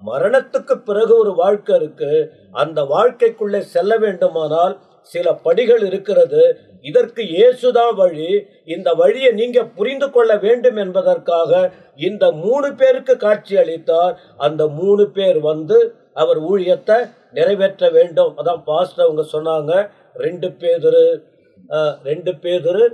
மரணத்துக்கு பிறகு ஒரு வாழ்க்கை இருக்கு. அந்த வாழ்க்கைக்குள்ளே செல்ல வேண்டுமானால் சில படிகள் இருக்கிறது. இதற்கு இயேசுதான் வழி. இந்த வழியை நீங்க புரிந்து கொள்ள வேண்டும் என்பதற்காக இந்த 3 பேருக்கு காட்சி அளித்தார். அந்த 3 பேர் அவர் ஊழியத்தை நிறைவேற்ற வேண்டும். அதான் பாஸ்டர் அவங்க சொன்னாங்க, 2 பேதுரு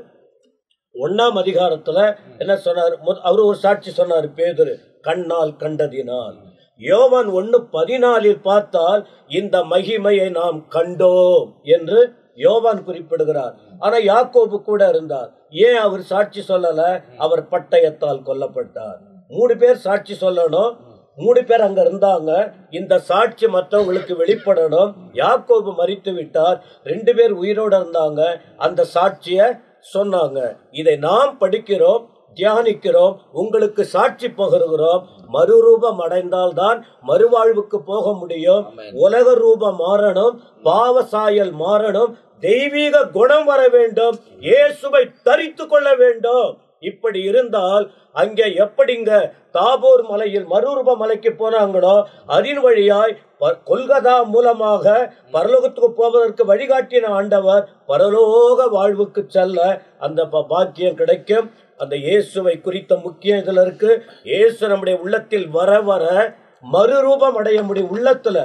1ஆம் அதிகாரத்துல என்ன சொன்னார்? அவரு ஒரு சாட்சி சொன்னார், பேதுரு கண்ணால் கண்டதினால். யோவான் 1:14 பார்த்தால் இந்த மகிமையை நாம் கண்டோம் என்று யோவான் குறிப்பிடுகிறார். ஆனா யாக்கோபு கூட இருந்தார். ஏன் அவர் சாட்சி சொல்லல? அவர் பட்டயத்தால் கொல்லப்பட்டார். 3 பேர் சாட்சி சொல்லணும். 3 பேர் அங்க இருந்தாங்க. இந்த சாட்சி மற்றவங்களுக்கு வெளிப்படணும். யாக்கோபு மரித்து விட்டார், 2 பேர் உயிரோட இருந்தாங்க, அந்த சாட்சிய சொன்னாங்க. இதை நாம் படிக்கிறோம், தியானிக்கிறோம், உங்களுக்கு சாட்சி பகருகிறோம். மறுரூபம் அடைந்தால்தான் மறுவாழ்வுக்கு போக முடியும். உலக ரூபம் மாறணும், பாவ சாயல் மாறணும், தெய்வீக குணம் வர வேண்டும், இயேசுவை தரித்து கொள்ள வேண்டும். இப்படி இருந்தால் அங்கே எப்படிங்க தாபோர் மலையில் மறுரூப மலைக்கு போனாங்களோ அதன் வழியாய் கொல்கதா மூலமாக பரலோகத்துக்கு போவதற்கு வழிகாட்டின ஆண்டவர் பரலோக வாழ்வுக்கு செல்ல அந்த பாக்கியம் கிடைக்கும். அந்த இயேசுவை குறித்த முக்கியம் இதுல இருக்கு. இயேசு நம்முடைய உள்ளத்தில் வர வர மறுரூபம் அடைய முடியும். உள்ளத்துல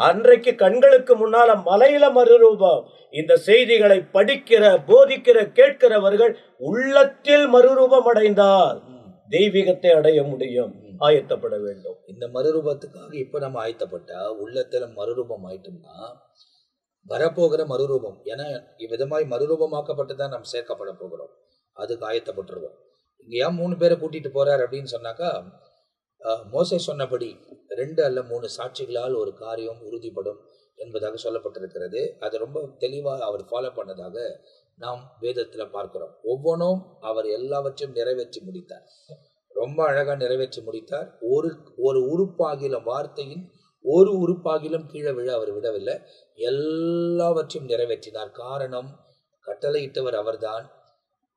அன்றைக்கு கண்களுக்கு முன்னால மலையில மறுரூபம். இந்த செய்திகளை படிக்கிற, போதிக்கிற, கேட்கிறவர்கள் உள்ளத்தில் மறுரூபம் அடைந்தால் தெய்வீகத்தை அடைய முடியும். ஆயத்தப்பட வேண்டும். இந்த மறுரூபத்துக்காக இப்ப நம்ம ஆயத்தப்பட்டா உள்ளத்துல மறுரூபம் ஆயிட்டோம்னா வரப்போகிற மறுரூபம், ஏன்னா இவ்விதமாய் மறுரூபமாக்கப்பட்டுதான் நாம் சேர்க்கப்பட போகிறோம். அதுக்கு ஆயத்தப்பட்டுருவோம். இங்க ஏன் 3 பேரை கூட்டிட்டு போறார் அப்படின்னு சொன்னாக்கா, மோசே சொன்னபடி 2 அல்ல 3 சாட்சிகளால் ஒரு காரியம் உறுதிப்படும் என்பதாக சொல்லப்பட்டிருக்கிறது. அது ரொம்ப தெளிவாக அவர் ஃபாலோ பண்ணதாக நாம் வேதத்துல பார்க்கிறோம். ஒவ்வொன்றும் அவர் எல்லாவற்றையும் நிறைவேற்றி முடித்தார். ரொம்ப அழகா நிறைவேற்றி முடித்தார். ஒரு உறுப்பாகிலும், வார்த்தையின் ஒரு உறுப்பாகிலும் கீழே விழ அவர் விடவில்லை. எல்லாவற்றையும் நிறைவேற்றினார். காரணம், கட்டளையிட்டவர் அவர்தான்.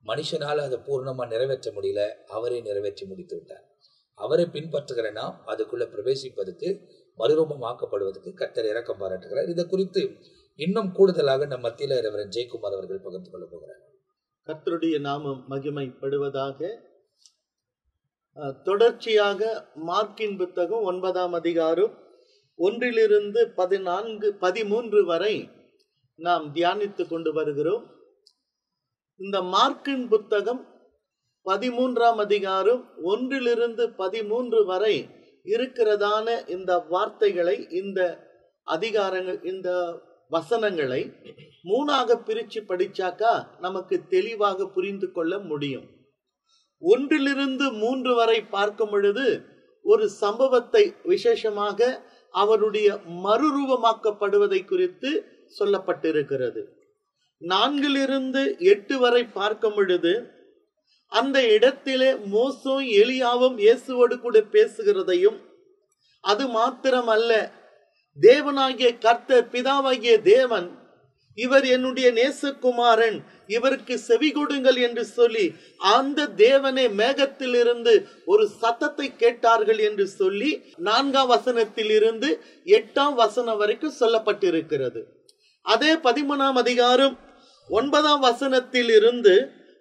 மனுஷனால் அதை பூர்ணமா நிறைவேற்ற முடியல, அவரே நிறைவேற்றி முடித்து விட்டார். அவரை பின்பற்றுகிற நாம் அதுக்குள்ள பிரவேசிப்பதற்கு, மறுரூபமாக்கப்படுவதற்கு கர்த்தர் இரக்கம் பாராட்டுகிறார். இதை குறித்து இன்னும் கூடுதலாக நம் மத்தியில ரெவரண்ட் ஜெயக்குமார் அவர்கள் பகிர்ந்து கொள்ள போகிறார். கர்த்தருடைய நாமம் மகிமைப்படுவதாக. தொடர்ச்சியாக மார்க்கின் புத்தகம் 9ஆம் அதிகாரம் 1 to 13 வரை நாம் தியானித்து கொண்டு வருகிறோம். இந்த மார்க்கின் புத்தகம் 13ஆம் அதிகாரம் 1 to 13 வரை இருக்கிறதான இந்த வார்த்தைகளை, இந்த அதிகாரங்கள், இந்த வசனங்களை 3ஆக பிரிச்சு படிச்சாக்கா நமக்கு தெளிவாக புரிந்து கொள்ள முடியும். 1 to 3 வரை பார்க்கும் பொழுது ஒரு சம்பவத்தை, விசேஷமாக அவருடைய மறுரூபமாக்கப்படுவதை குறித்து சொல்லப்பட்டிருக்கிறது. 4 to 8 வரை பார்க்கும் பொழுது அந்த இடத்திலே மோசேயும் எலியாவும் இயேசுவோடு கூட பேசுகிறதையும், அது மாத்திரமல்ல, தேவனாகிய கர்த்தர், பிதாவாகிய தேவன், இவர் என்னுடைய நேசகுமாரன், இவருக்கு செவி கொடுங்கள் என்று சொல்லி அந்த தேவனே மேகத்திலிருந்து ஒரு சத்தத்தை கேட்டார்கள் என்று சொல்லி 4ஆம் வசனத்திலிருந்து 8ஆம் வசனம் வரைக்கும் சொல்லப்பட்டிருக்கிறது. அதே 13ஆம் அதிகாரம் 9ஆம் வசனத்திலிருந்து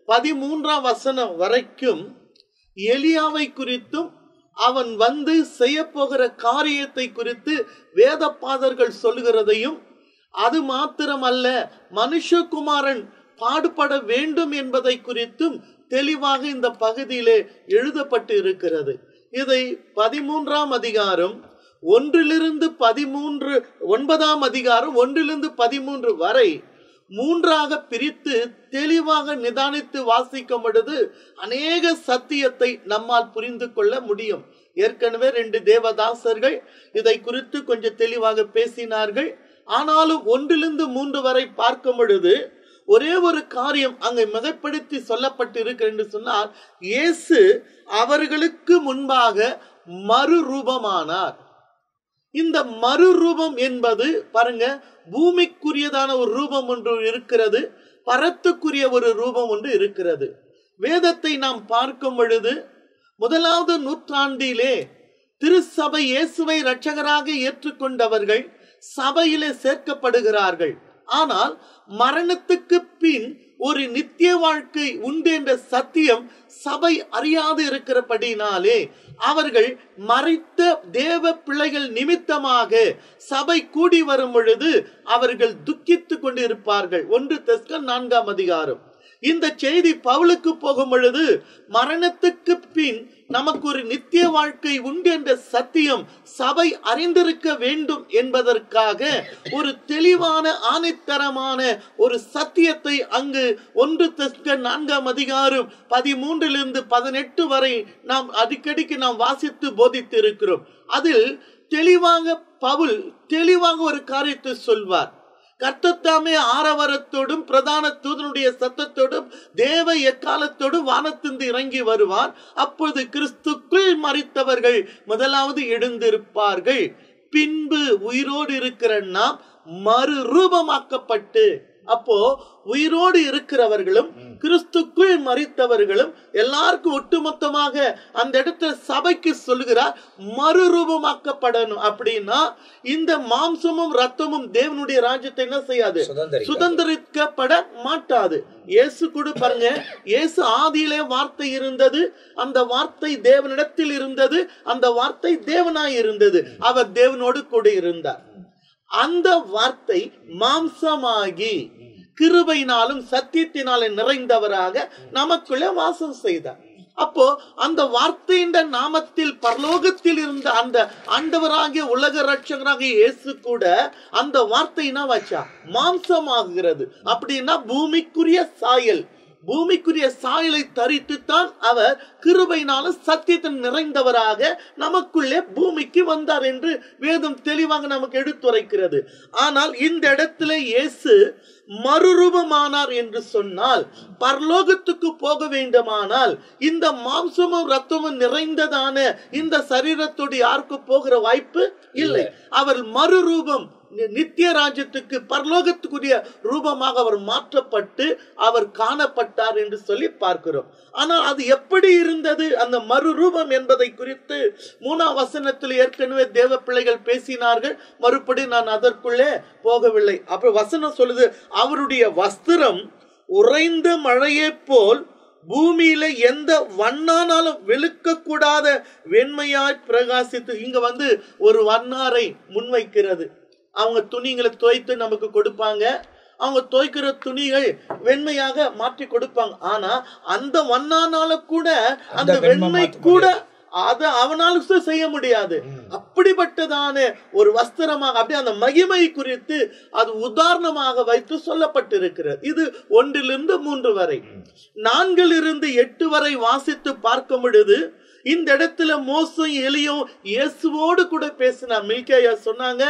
13ஆம் வசனம் வரைக்கும் எலியாவை குறித்தும் அவன் வந்து செய்ய போகிற காரியத்தை குறித்து வேதபாதர்கள் சொல்லுகிறதையும், அது மாத்திரமல்ல, மனுஷகுமாரன் பாடுபட வேண்டும் என்பதை குறித்தும் தெளிவாக இந்த பகுதியிலே எழுதப்பட்டு இருக்கிறது. இதை 13ஆம் அதிகாரம் 1 to 13, 9ஆம் அதிகாரம் 1 to 13 வரை 3ஆக பிரித்து தெளிவாக நிதானித்து வாசிக்கும் பொழுது அநேக சத்தியத்தை நம்மால் புரிந்து கொள்ள முடியும். ஏற்கனவே 2 தேவதாசர்கள் இதை குறித்து கொஞ்சம் தெளிவாக பேசினார்கள். ஆனாலும் 1 to 3 வரை பார்க்கும் பொழுது ஒரே ஒரு காரியம் அங்கே மிகைப்படுத்தி சொல்லப்பட்டிருக்கு என்று சொன்னால், இயேசு அவர்களுக்கு முன்பாக மறுரூபமானார். இந்த மறுரூபம் என்பது பாருங்க, பூமிக்குரியதான ஒரு ரூபம் ஒன்று இருக்கிறது, பரத்துக்குரிய ஒரு ரூபம் ஒன்று இருக்கிறது. வேதத்தை நாம் பார்க்கும் பொழுது 1வது நூற்றாண்டிலே திருச்சபை இயேசுவை இரட்சகராக ஏற்றுக்கொண்டவர்கள் சபையிலே சேர்க்கப்படுகிறார்கள். ஆனால் மரணத்துக்கு பின் ஒரு நித்திய வாழ்க்கை உண்டு என்ற சத்தியம் சபை அறியாது இருக்கிறபடினாலே அவர்கள் மரித்த தேவ பிள்ளைகள் நிமித்தமாக சபை கூடி வரும் பொழுது அவர்கள் துக்கித்து கொண்டு இருப்பார்கள். 1 தெசலோனிக்கேயர் 4ஆம் அதிகாரம். இந்த செய்தி பவுலுக்கு போகும் பொழுது மரணத்துக்கு பின் நமக்கு ஒரு நித்திய வாழ்க்கை உண்டு என்ற சத்தியம் சபை அறிந்திருக்க வேண்டும் என்பதற்காக ஒரு தெளிவான ஆணித்தரமான ஒரு சத்தியத்தை அங்கு 1 தெசலோனிக்கேயர் 4ஆம் அதிகாரம் 13 18 வரை நாம் அடிக்கடிக்கு நாம் வாசித்து போதித்து இருக்கிறோம். அதில் தெளிவாக பவுல் தெளிவாக ஒரு காரியத்தை சொல்வார். கர்த்தத்தாமே ஆரவாரத்தோடும் பிரதான தூதனுடைய சத்தத்தோடும் தேவ எக்காலத்தோடும் வானத்திலிருந்து இறங்கி வருவார். அப்பொழுது கிறிஸ்துக்குள் மரித்தவர்கள் முதலாவது எழுந்திருப்பார்கள். பின்பு உயிரோடு இருக்கிற நாம் மறுரூபமாக்கப்பட்டு, அப்போ உயிரோடு இருக்கிறவர்களும் கிறிஸ்துக்குள் மரித்தவர்களும் எல்லாருக்கும் ஒட்டுமொத்தமாக அந்த இடத்துல சபைக்கு சொல்லுகிறார் மறுரூபமாக்கப்படணும். அப்படின்னா இந்த மாம்சமும் ரத்தமும் தேவனுடைய ராஜ்யத்தை என்ன செய்யாது, சுதந்திரிக்கப்பட மாட்டாது. இயேசு கூட பாருங்க, இயேசு ஆதியிலே வார்த்தை இருந்தது, அந்த வார்த்தை தேவனிடத்தில் இருந்தது, அந்த வார்த்தை தேவனாய் இருந்தது, அவர் தேவனோடு கூட இருந்தார். அந்த வார்த்தை மாம்சமாகி கிருபையினாலும் சத்தியத்தினாலும் நிறைந்தவராக நமக்குள்ளே வாசம் செய்தார். அப்போ அந்த வார்த்தையின் நாமத்தில் பரலோகத்தில் இருந்த அந்த ஆண்டவராகிய உலக ரட்சகராகிய இயேசு கூட அந்த வார்த்தைனா வச்சா மாம்சமாகிறது. அப்படின்னா பூமிக்குரிய சாயல், பூமிக்குரிய சாயலை தரித்துத்தான் அவர் கிருபையினாலும் சத்தியத்தின் நிறைந்தவராக நமக்குள்ளே பூமிக்கு வந்தார் என்று வேதம் தெளிவாக நமக்கு எடுத்துரைக்கிறது. ஆனால் இந்த இடத்துல இயேசு மறுரூபமானார் என்று சொன்னால், பரலோகத்துக்கு போக வேண்டுமானால் இந்த மாம்சமும் ரத்தமும் நிறைந்ததான இந்த சரீரத்தோடு யாருக்கு போகிற வாய்ப்பு இல்லை. அவர் மறுரூபம் நித்திய ராஜ்யத்துக்கு பரலோகத்துக்குரிய ரூபமாக அவர் மாற்றப்பட்டு அவர் காணப்பட்டார் என்று சொல்லி பார்க்கிறோம். ஆனால் அது எப்படி இருந்தது அந்த மறுரூபம் என்பதை குறித்து 3ஆம் வசனத்தில் ஏற்கனவே தேவ பிள்ளைகள் பேசினார்கள். மறுபடி நான் அதற்குள்ளே போகவில்லை. அப்புறம் வசனம் சொல்லுது, அவருடைய வஸ்திரம் உறைந்த மழையை போல் பூமியில எந்த வண்ணானாலும் வெளுக்க கூடாத வெண்மையாய் பிரகாசித்து. இங்க ஒரு வண்ணாரை முன்வைக்கிறது. அவங்க துணிகளை துவைத்து நமக்கு கொடுப்பாங்க. அவங்க துவைக்கிற துணிகள் வெண்மையாக மாற்றி கொடுப்பாங்க. ஆனா அந்த வண்ணானால கூட அந்த வெண்மை கூட அதை அவனால செய்ய முடியாது. அப்படிப்பட்டதான ஒரு வஸ்திரமாக அப்படியே அந்த மகிமை குறித்து அது உதாரணமாக வைத்து சொல்லப்பட்டிருக்கிறது. இது 1-3 வரை. 4-8 வரை வாசித்து பார்க்கும் பொழுது இந்த இடத்துல மோசேயும் எலியும் இயேசுவோடு கூட பேசினா. மில்கியா சொன்னாங்க,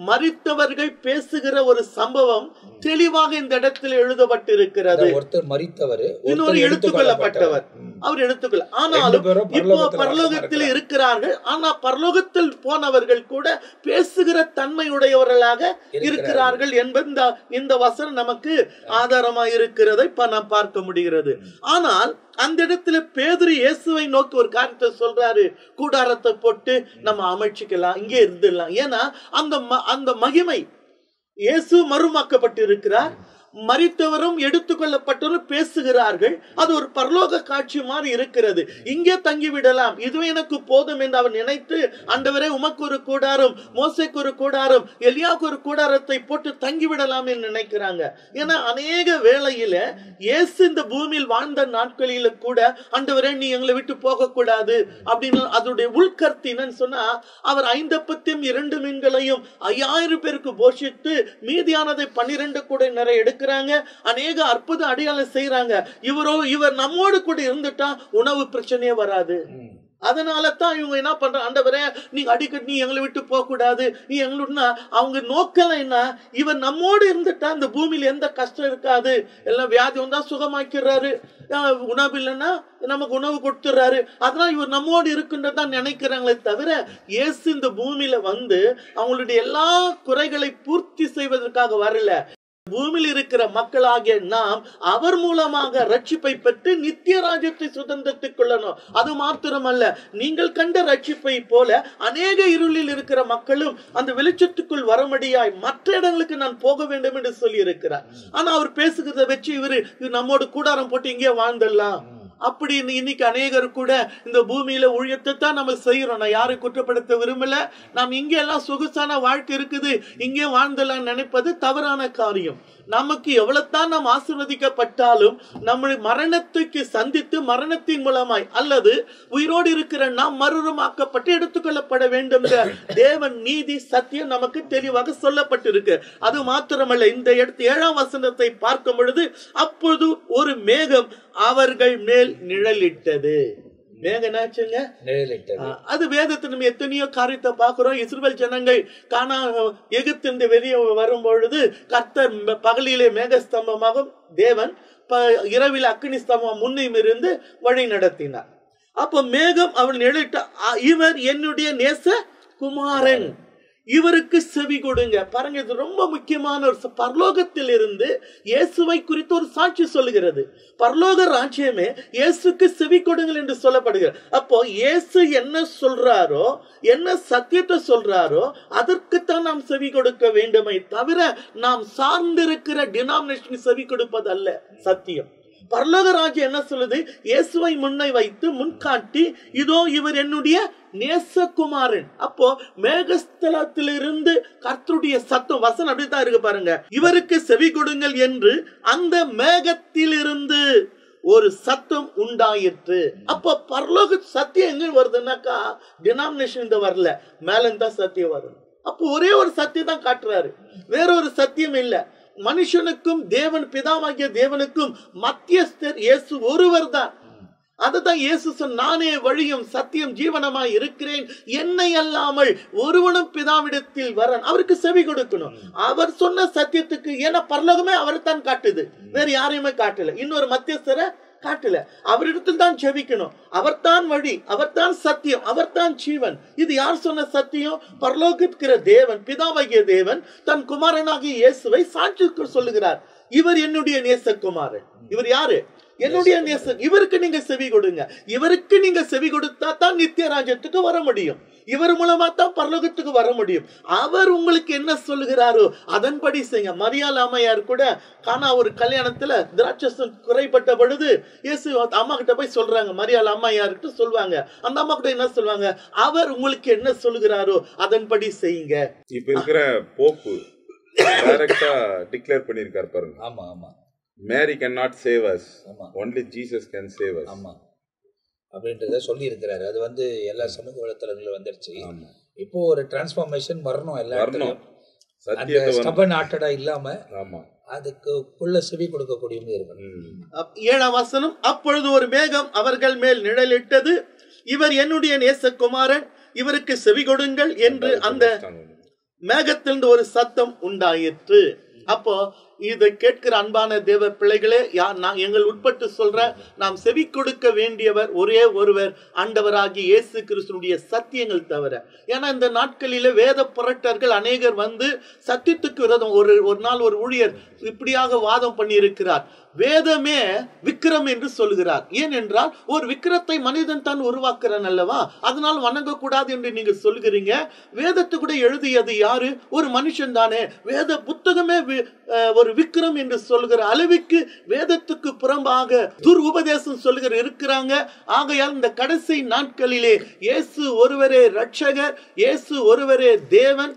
மரித்தவர்கள் பேசுகிற ஒரு சம்பவம் தெளிவாக இந்த இடத்துல எழுதப்பட்டிருக்கிறது. ஒருத்தர் மரித்தவர், இன்னொரு எடுத்துக்கொள்ளப்பட்டவர். அவர் எடுத்துக்கொள்ள, ஆனாலும் இப்போ பரலோகத்தில் இருக்கிறார்கள். ஆனா பரலோகத்தில் போனவர்கள் கூட பேசுகிற தன்மையுடையவர்களாக இருக்கிறார்கள் என்பது இந்த வசனம் நமக்கு ஆதாரமா இருக்கிறதை நாம் பார்க்க முடிகிறது. ஆனால் அந்த இடத்துல பேதுரு இயேசுவை நோக்கி ஒரு காரியத்தை சொல்றாரு, கூடாரத்தை போட்டு நம்ம அமைச்சுக்கலாம், இங்கே இருந்துடலாம். ஏன்னா அந்த மகிமை, இயேசு மறுமாக்கப்பட்டு இருக்கிறார், மரித்தவரும் எடுத்துக்கொள்ளப்பட்டவரும் பேசுகிறார்கள். அது ஒரு பரலோக காட்சி மாதிரி இருக்கிறது. இங்கே தங்கிவிடலாம், இதுவே எனக்கு போதும் என்று அவர் நினைத்து, ஆண்டவரே உமக்கு ஒரு கூடாரம், மோசேக்கு ஒரு கூடாரம், எலியாவுக்கு ஒரு கூடாரத்தை போட்டு தங்கிவிடலாம் என்று நினைக்கிறாங்க. ஏன்னா அநேக வேளையில இயேசு இந்த பூமியில் வாழ்ந்த நாட்களில கூட, ஆண்டவரே நீ எங்களை விட்டு போக கூடாது அப்படின்னு அதனுடைய உள்கருத்து என்னன்னு சொன்னா, அவர் 5 அப்பத்தையும் 2 மீன்களையும் 5000 பேருக்கு போஷித்து மீதியானதை 12 கூட நிறைய எடுக்க அநேக அற்புத அடையாளம் செய்யறாங்க. இவர் நம்மோடு கூட இருந்துட்டா உணவு பிரச்சனையே வராது. அதனால தான் இவங்க என்ன பண்றாங்க, ஆண்டவரே நீங்க அடிக்கடி நீ எங்களை விட்டு போக கூடாது, நீ எங்களுடைய அவங்க நோக்கம் என்ன, இவர் நம்மோடு இருந்துட்டா இந்த பூமியில எந்த கஷ்டம் இருக்காது, எல்லாம் வியாதி வந்தா சுகமாக்கிறாரு, உணவு இல்லைன்னா நமக்கு உணவு கொடுத்துறாரு, அதனால இவர் நம்மோடு இருக்குன்றதான் நினைக்கிறாங்களே தவிர, இயேசு இந்த பூமியில அவங்களுடைய எல்லா குறைகளை பூர்த்தி செய்வதற்காக வரல. பூமியில் இருக்கிற மக்களாகிய நாம் அவர் மூலமாக ரட்சிப்பை பெற்று நித்திய ராஜ்யத்தை சுதந்திரத்துக் கொள்ளணும். அது மாத்திரமல்ல, நீங்கள் கண்ட ரட்சிப்பை போல அநேக இருளில் இருக்கிற மக்களும் அந்த வெளிச்சத்துக்குள் வரமடியாய் மற்ற இடங்களுக்கு நான் போக வேண்டும் என்று சொல்லி இருக்கிறார். ஆனா அவர் பேசுகிறத வச்சு இவரு நம்மோடு கூடாரம் போட்டு இங்கே வாழ்ந்துடலாம் அப்படின்னு இன்னைக்கு அநேகர் கூட இந்த பூமியில ஊழியத்தை தான் நம்ம செய்யறோம். நான் யாரை குற்றப்படுத்த விரும்பல. நாம் இங்கே எல்லாம் சொகுசான வாழ்க்கை இருக்குது, இங்கே வாழ்ந்தலாம் நினைப்பது தவறான காரியம். நமக்கு எவ்வளவுதான் நாம் ஆசீர்வதிக்கப்பட்டாலும் நம்முடைய மரணத்துக்கு சந்தித்து மரணத்தின் மூலமாய் அல்லது உயிரோடு இருக்கிற நாம் மறுரூபமாக்கப்பட்டு எடுத்துக்கொள்ளப்பட வேண்டும். தேவன் நீதி சத்தியம் நமக்கு தெளிவாக சொல்லப்பட்டிருக்கு. அது மாத்திரமல்ல, இந்த 7ஆம் வசனத்தை பார்க்கும் பொழுது, அப்பொழுது ஒரு மேகம் அவர்கள் மேல் நிழலிட்டது. மேகம் என்னாச்சுங்க? நிழலிட்டது. அது வேதத்தை நம்ம எத்தனையோ காரியத்தை பார்க்கிறோம். இஸ்ரவேல் ஜனங்கள் கானா எகிப்திலிருந்து வெளியே வரும் பொழுது கர்த்தர் பகலிலே மேகஸ்தம்பமாகவும் தேவன் இரவில் அக்னி ஸ்தம்பம் முன்னையும் இருந்து வழி நடத்தினார். அப்ப மேகம் அவன் நிழலிட்ட, இவர் என்னுடைய நேச குமாரன், இவருக்கு செவி கொடுங்க. பாருங்க, இது ரொம்ப முக்கியமான ஒரு பரலோகத்தில் இருந்து இயேசுவை குறித்து ஒரு சாட்சி சொல்லுகிறது. பரலோக ராஜ்யமே இயேசுக்கு செவி கொடுங்கள் என்று சொல்லப்படுகிறது. அப்போ இயேசு என்ன சொல்றாரோ, என்ன சத்தியத்தை சொல்றாரோ அதற்குத்தான் நாம் செவி கொடுக்க வேண்டுமே தவிர நாம் சார்ந்திருக்கிற டினாமினேஷன் செவி கொடுப்பது அல்ல சத்தியம். பரலோக ராஜ்யம் என்ன சொல்லுது? இயேசுவை முன்னை வைத்து முன்காட்டி, இதோ இவர் என்னுடைய நேசகுமாரன். அப்போ மேகஸ்தலத்திலிருந்து கர்த்தருடைய சத்தம், வசனம் அப்படித்தான் இருக்கு பாருங்க, இவருக்கு செவி கொடுங்கள் என்று அந்த மேகத்திலிருந்து ஒரு சத்தம் உண்டாயிற்று. அப்போ பரலோக சத்தியம் எங்க வருதுன்னாக்கா டினாமினேஷன் இந்த வரல, மேலந்தான் சத்தியம் வரும். அப்போ ஒரே ஒரு சத்தியம் தான் காட்டுறாரு, வேற ஒரு சத்தியம் இல்ல. மனுஷனுக்கும் தேவன் பிதாவாகிய தேவனுக்கும் மத்தியஸ்தர் இயேசு ஒருவர் தான். அதுதான் இயேசு சொன்ன, நானே வழியும் சத்தியம் ஜீவனமாய் இருக்கிறேன், என்னை அல்லாமல் ஒருவனும் பிதாவிடத்தில் வரன். அவருக்கு செவி கொடுக்கணும். அவர் சொன்ன சத்தியத்துக்கு, ஏன்னா பரலோகமே அவர் தான் காட்டுது, வேற யாரையுமே காட்டல, இன்னொரு மத்தியஸ்தரை காட்டல. அவரிடத்தில் தான் ஜெபிக்கணும். அவர்தான் வழி, அவர்தான் சத்தியம், அவர்தான் ஜீவன். இது யார் சொன்ன சத்தியம்? பரலோகிக்கிற தேவன், பிதாவாகிய தேவன் தன் குமாரனாகிய இயேசுவை சாட்சி சொல்லுகிறார். இவர் என்னுடைய நேசகுமாரன். இவர் யாரு? என்னுடைய நேசம். இவருக்கு நீங்க செவி கொடுங்க. இவருக்கு நீங்க செவி கொடுத்தா தான் நித்திய ராஜ்யத்துக்கு வர முடியும். இவர் மூலமா தான் பரலோகத்துக்கு வர முடியும். அவர் உங்களுக்கு என்ன சொல்லுகிறாரோ அதன்படி செய்யுங்க. மரியாள் அம்மையார் கூட கானா ஒரு கல்யாணத்துல திராட்சரசம் குறைபட்ட பொழுது இயேசு அம்மா கிட்ட போய் சொல்றாங்க, மரியாள் அம்மையார்கிட்ட சொல்வாங்க. அந்த அம்மா கிட்ட என்ன சொல்வாங்க? அவர் உங்களுக்கு என்ன சொல்லுகிறாரோ அதன்படி செய்யுங்க. இப்ப இருக்கிற போப்பு டைரக்டா டிக்ளேர் பண்ணிருக்காரு பாருங்க. ஆமா ஆமா, Mary cannot save us. Only Jesus can save us. ஆமா அப்படின்றத சொல்லி இருக்கிறாரு. அது எல்லா சமூக வலைத்தளங்களும் வந்துருச்சு. இப்போ ஒரு டிரான்ஸ்ஃபார்மேஷன் வரணும், எல்லா இடத்துலயும் ஸ்டபன் ஆட்டடா இல்லாம அதுக்குள்ள செவி கொடுக்கக்கூடியவங்க இருக்கணும். 7ஆம் வசனம், அப்பொழுது ஒரு மேகம் அவர்கள் மேல் நிழலிட்டது, இவர் என்னுடைய நேசகுமாரன், இவருக்கு செவி கொடுங்கள் என்று அந்த மேகத்திலிருந்து ஒரு சத்தம் உண்டாயிற்று. அப்போ இதை கேட்கிற அன்பான தேவ பிள்ளைகளே, நான் எங்கள் உட்பட்டு சொல்ற, நாம் செவி கொடுக்க வேண்டியவர் ஒரே ஒருவர், ஆண்டவராகிய இயேசு கிறிஸ்துவினுடைய சத்தியங்கள் தவிர. ஏன்னா இந்த நாட்களிலே வேத புரட்டர்கள் அநேகர் வந்து சத்தியத்துக்கு விரோதம், ஒரு நாள் ஒரு ஊழியர் இப்படியாக வாதம் பண்ணி இருக்கிறார். வேதமே விக்கிரம் என்று சொல்லுகிறார். ஏனென்றால் ஒரு விக்கிரத்தை மனிதன் தான் உருவாக்குறான் அல்லவா, அதனால் வணங்கக்கூடாது என்று நீங்க சொல்கிறீங்க. வேதத்தை கூட எழுதியது யாரு? ஒரு மனுஷன் தானே. வேத புத்தகமே ஒரு விக்கிரம் என்று சொல்லுகிற அளவுக்கு வேதத்துக்கு புறம்பாக துர் உபதேசம் சொல்லுகிற இருக்கிறாங்க. ஆகையால் இந்த கடைசி நாட்களிலே இயேசு ஒருவரே ரட்சகர், இயேசு ஒருவரே தேவன்,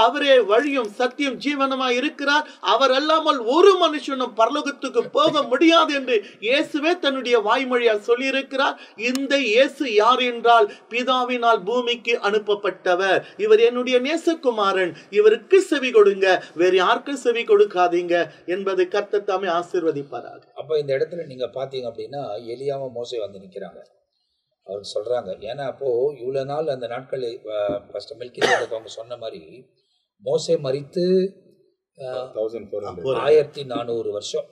அவரே வழியும் சத்தியம் ஜீவனமாய் இருக்கிறார். அவர் அல்லாமல் ஒரு மனுஷனும் பரலோகத்துக்கு போக முடியாது என்று இயேசுவே தன்னுடைய வாய்மொழியால் சொல்லி இருக்கிறார். இந்த இயேசு யார் என்றால் பிதாவினால் பூமிக்கு அனுப்பப்பட்டவர். இவர் என்னுடைய நேசகுமாரன், இவருக்கு செவி கொடுங்க, வேறு யாருக்கும் செவி கொடுக்காதீங்க என்பதை கர்த்தர் தாமே ஆசீர்வதிப்பாராக. அப்ப இந்த இடத்துல நீங்க பாத்தீங்க அப்படின்னா எலியாம மோசே வந்து நிக்கிறாங்க. அவர் சொல்றாங்க, ஏன்னா அப்போ இவ்வளவு நாள் அந்த நாட்கள் அவங்க சொன்ன மாதிரி மோசே மரித்து 1400 வருஷம்,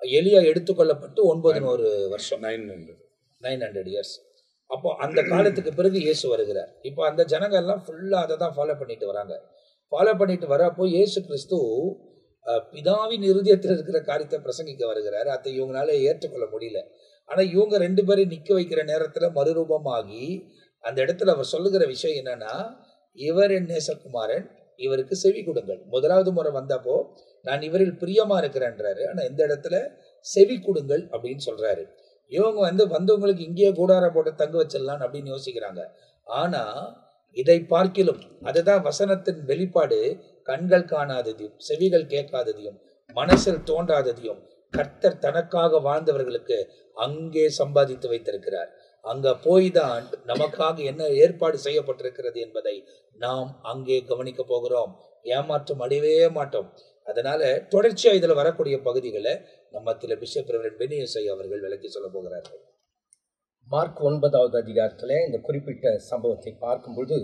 எலியா எடுத்துக்கொள்ளப்பட்டு 900 வருஷம், 900 இயர்ஸ். அப்போ அந்த காலத்துக்கு பிறகு இயேசு வருகிறார். இப்போ அந்த ஜனங்க எல்லாம் ஃபுல்லா அதை தான் ஃபாலோ பண்ணிட்டு வராங்க. ஃபாலோ பண்ணிட்டு வரப்போ இயேசு கிறிஸ்து பிதாவின் இருதயத்தில் இருக்கிற காரியத்தை பிரசங்கிக்க வருகிறார். அதை இவங்களால ஏற்றுக்கொள்ள முடியல. ஆனா இவங்க 2 பேரும் நிக்க வைக்கிற நேரத்துல மறுரூபமாகி அந்த இடத்துல அவர் சொல்லுகிற விஷயம் என்னன்னா, இவர் என் நேசகுமாரன், இவருக்கு செவி கொடுங்கள். முதலாவது முறை வந்தப்போ நான் இவரில் பிரியமா இருக்கிறேன்றாரு. ஆனா இந்த இடத்துல செவி கொடுங்கள் அப்படின்னு சொல்றாரு. இவங்க வந்தவங்களுக்கு இங்கேயே கூடாரம் போட்டு தங்க வச்சிடலாம் அப்படின்னு யோசிக்கிறாங்க. ஆனா இதை பார்க்கிலும், அதுதான் வசனத்தின் வெளிப்பாடு, கண்கள் காணாததையும் செவிகள் கேட்காததையும் மனசில் தோன்றாததையும் கர்த்தர் தனக்காக வாழ்ந்தவர்களுக்கு அங்கே சம்பாதித்து வைத்திருக்கிறார். அங்க போய்தான் நமக்காக என்ன ஏற்பாடு செய்யப்பட்டிருக்கிறது என்பதை நாம் அங்கே கவனிக்க போகிறோம். ஏமாற்றம் அடையவே மாட்டோம். அதனால தொடர்ச்சியா இதுல வரக்கூடிய பகுதிகளை நம்ம பிஷப் ரெவரண்ட் பெனியஸை அவர்கள் விளக்கி சொல்ல போகிறார்கள். மார்க் 9வது அதிகாரத்துல இந்த குறிப்பிட்ட சம்பவத்தை பார்க்கும்போது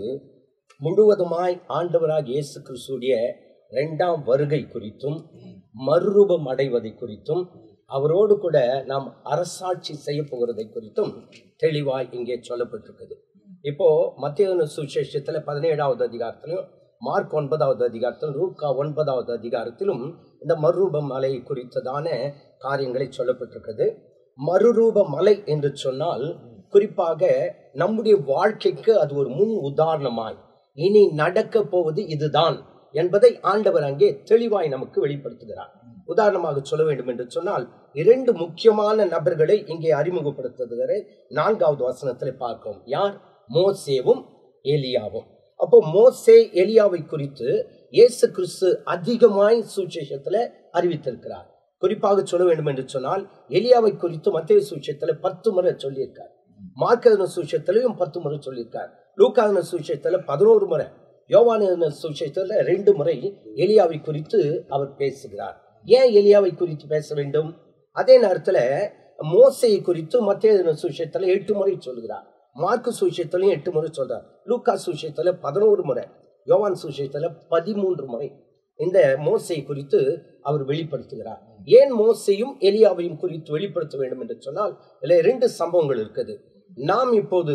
முழுவதுமாய் ஆண்டவராக இயேசு கிறிஸ்துடைய 2ஆம் வருகை குறித்தும் மறுரூபம் அடைவதை குறித்தும் அவரோடு கூட நாம் அரசாட்சி செய்ய போகிறதை குறித்தும் தெளிவாய் இங்கே சொல்லப்பட்டிருக்குது. இப்போ மத்தேயு சுவிசேஷத்துல 17வது அதிகாரத்திலும் மார்க் 9வது அதிகாரத்திலும் லூக்கா 9வது அதிகாரத்திலும் இந்த மறுரூப மலை குறித்ததான காரியங்களை சொல்லப்பட்டிருக்கிறது. மறுரூப மலை என்று சொன்னால் குறிப்பாக நம்முடைய வாழ்க்கைக்கு அது ஒரு முன் உதாரணமாய் இனி நடக்க போவது இதுதான் என்பதை ஆண்டவர் அங்கே தெளிவாய் நமக்கு வெளிப்படுத்துகிறார். உதாரணமாக சொல்ல வேண்டும் என்று சொன்னால் 2 முக்கியமான நபர்களை இங்கே அறிமுகப்படுத்துகிற 4வது வசனத்தில் பார்க்கிறோம். யார்? மோசேவும் எலியாவும். அப்போ மோசே எலியாவை குறித்து இயேசு கிறிஸ்து அதிகமாய் சுவிசேஷத்துல அறிவித்திருக்கிறார். குறிப்பாக சொல்ல வேண்டும் என்று சொன்னால் எலியாவை குறித்து மத்தேயு சுவிசேஷத்துல 10 முறை சொல்லியிருக்கார். மார்க்கு சுவிசேஷத்திலையும் 10 முறை சொல்லியிருக்கார். லூக்கா சுவிசேஷத்துல 11 முறை, யோவான் சுவிசேஷத்துல 2 முறை எலியாவை குறித்து அவர் பேசுகிறார். ஏன் எலியாவை குறித்து பேச வேண்டும்? அதே நேரத்துல மோசையை குறித்து மத்தேயு சுவிசேஷத்துல 8 முறை சொல்கிறார். மார்க்கு சுவிசேஷத்திலையும் 8 முறை சொல்றார். லூக்கா சுவிசேஷத்துல 11 முறை, யோவான் சுவிசேஷத்துல 13 முறை இந்த மோசை குறித்து அவர் வெளிப்படுத்துகிறார். ஏன் மோசையும் எலியாவையும் குறித்து வெளிப்படுத்த வேண்டும் என்று சொன்னால் இதுல 2 சம்பவங்கள் இருக்குது. நாம் இப்போது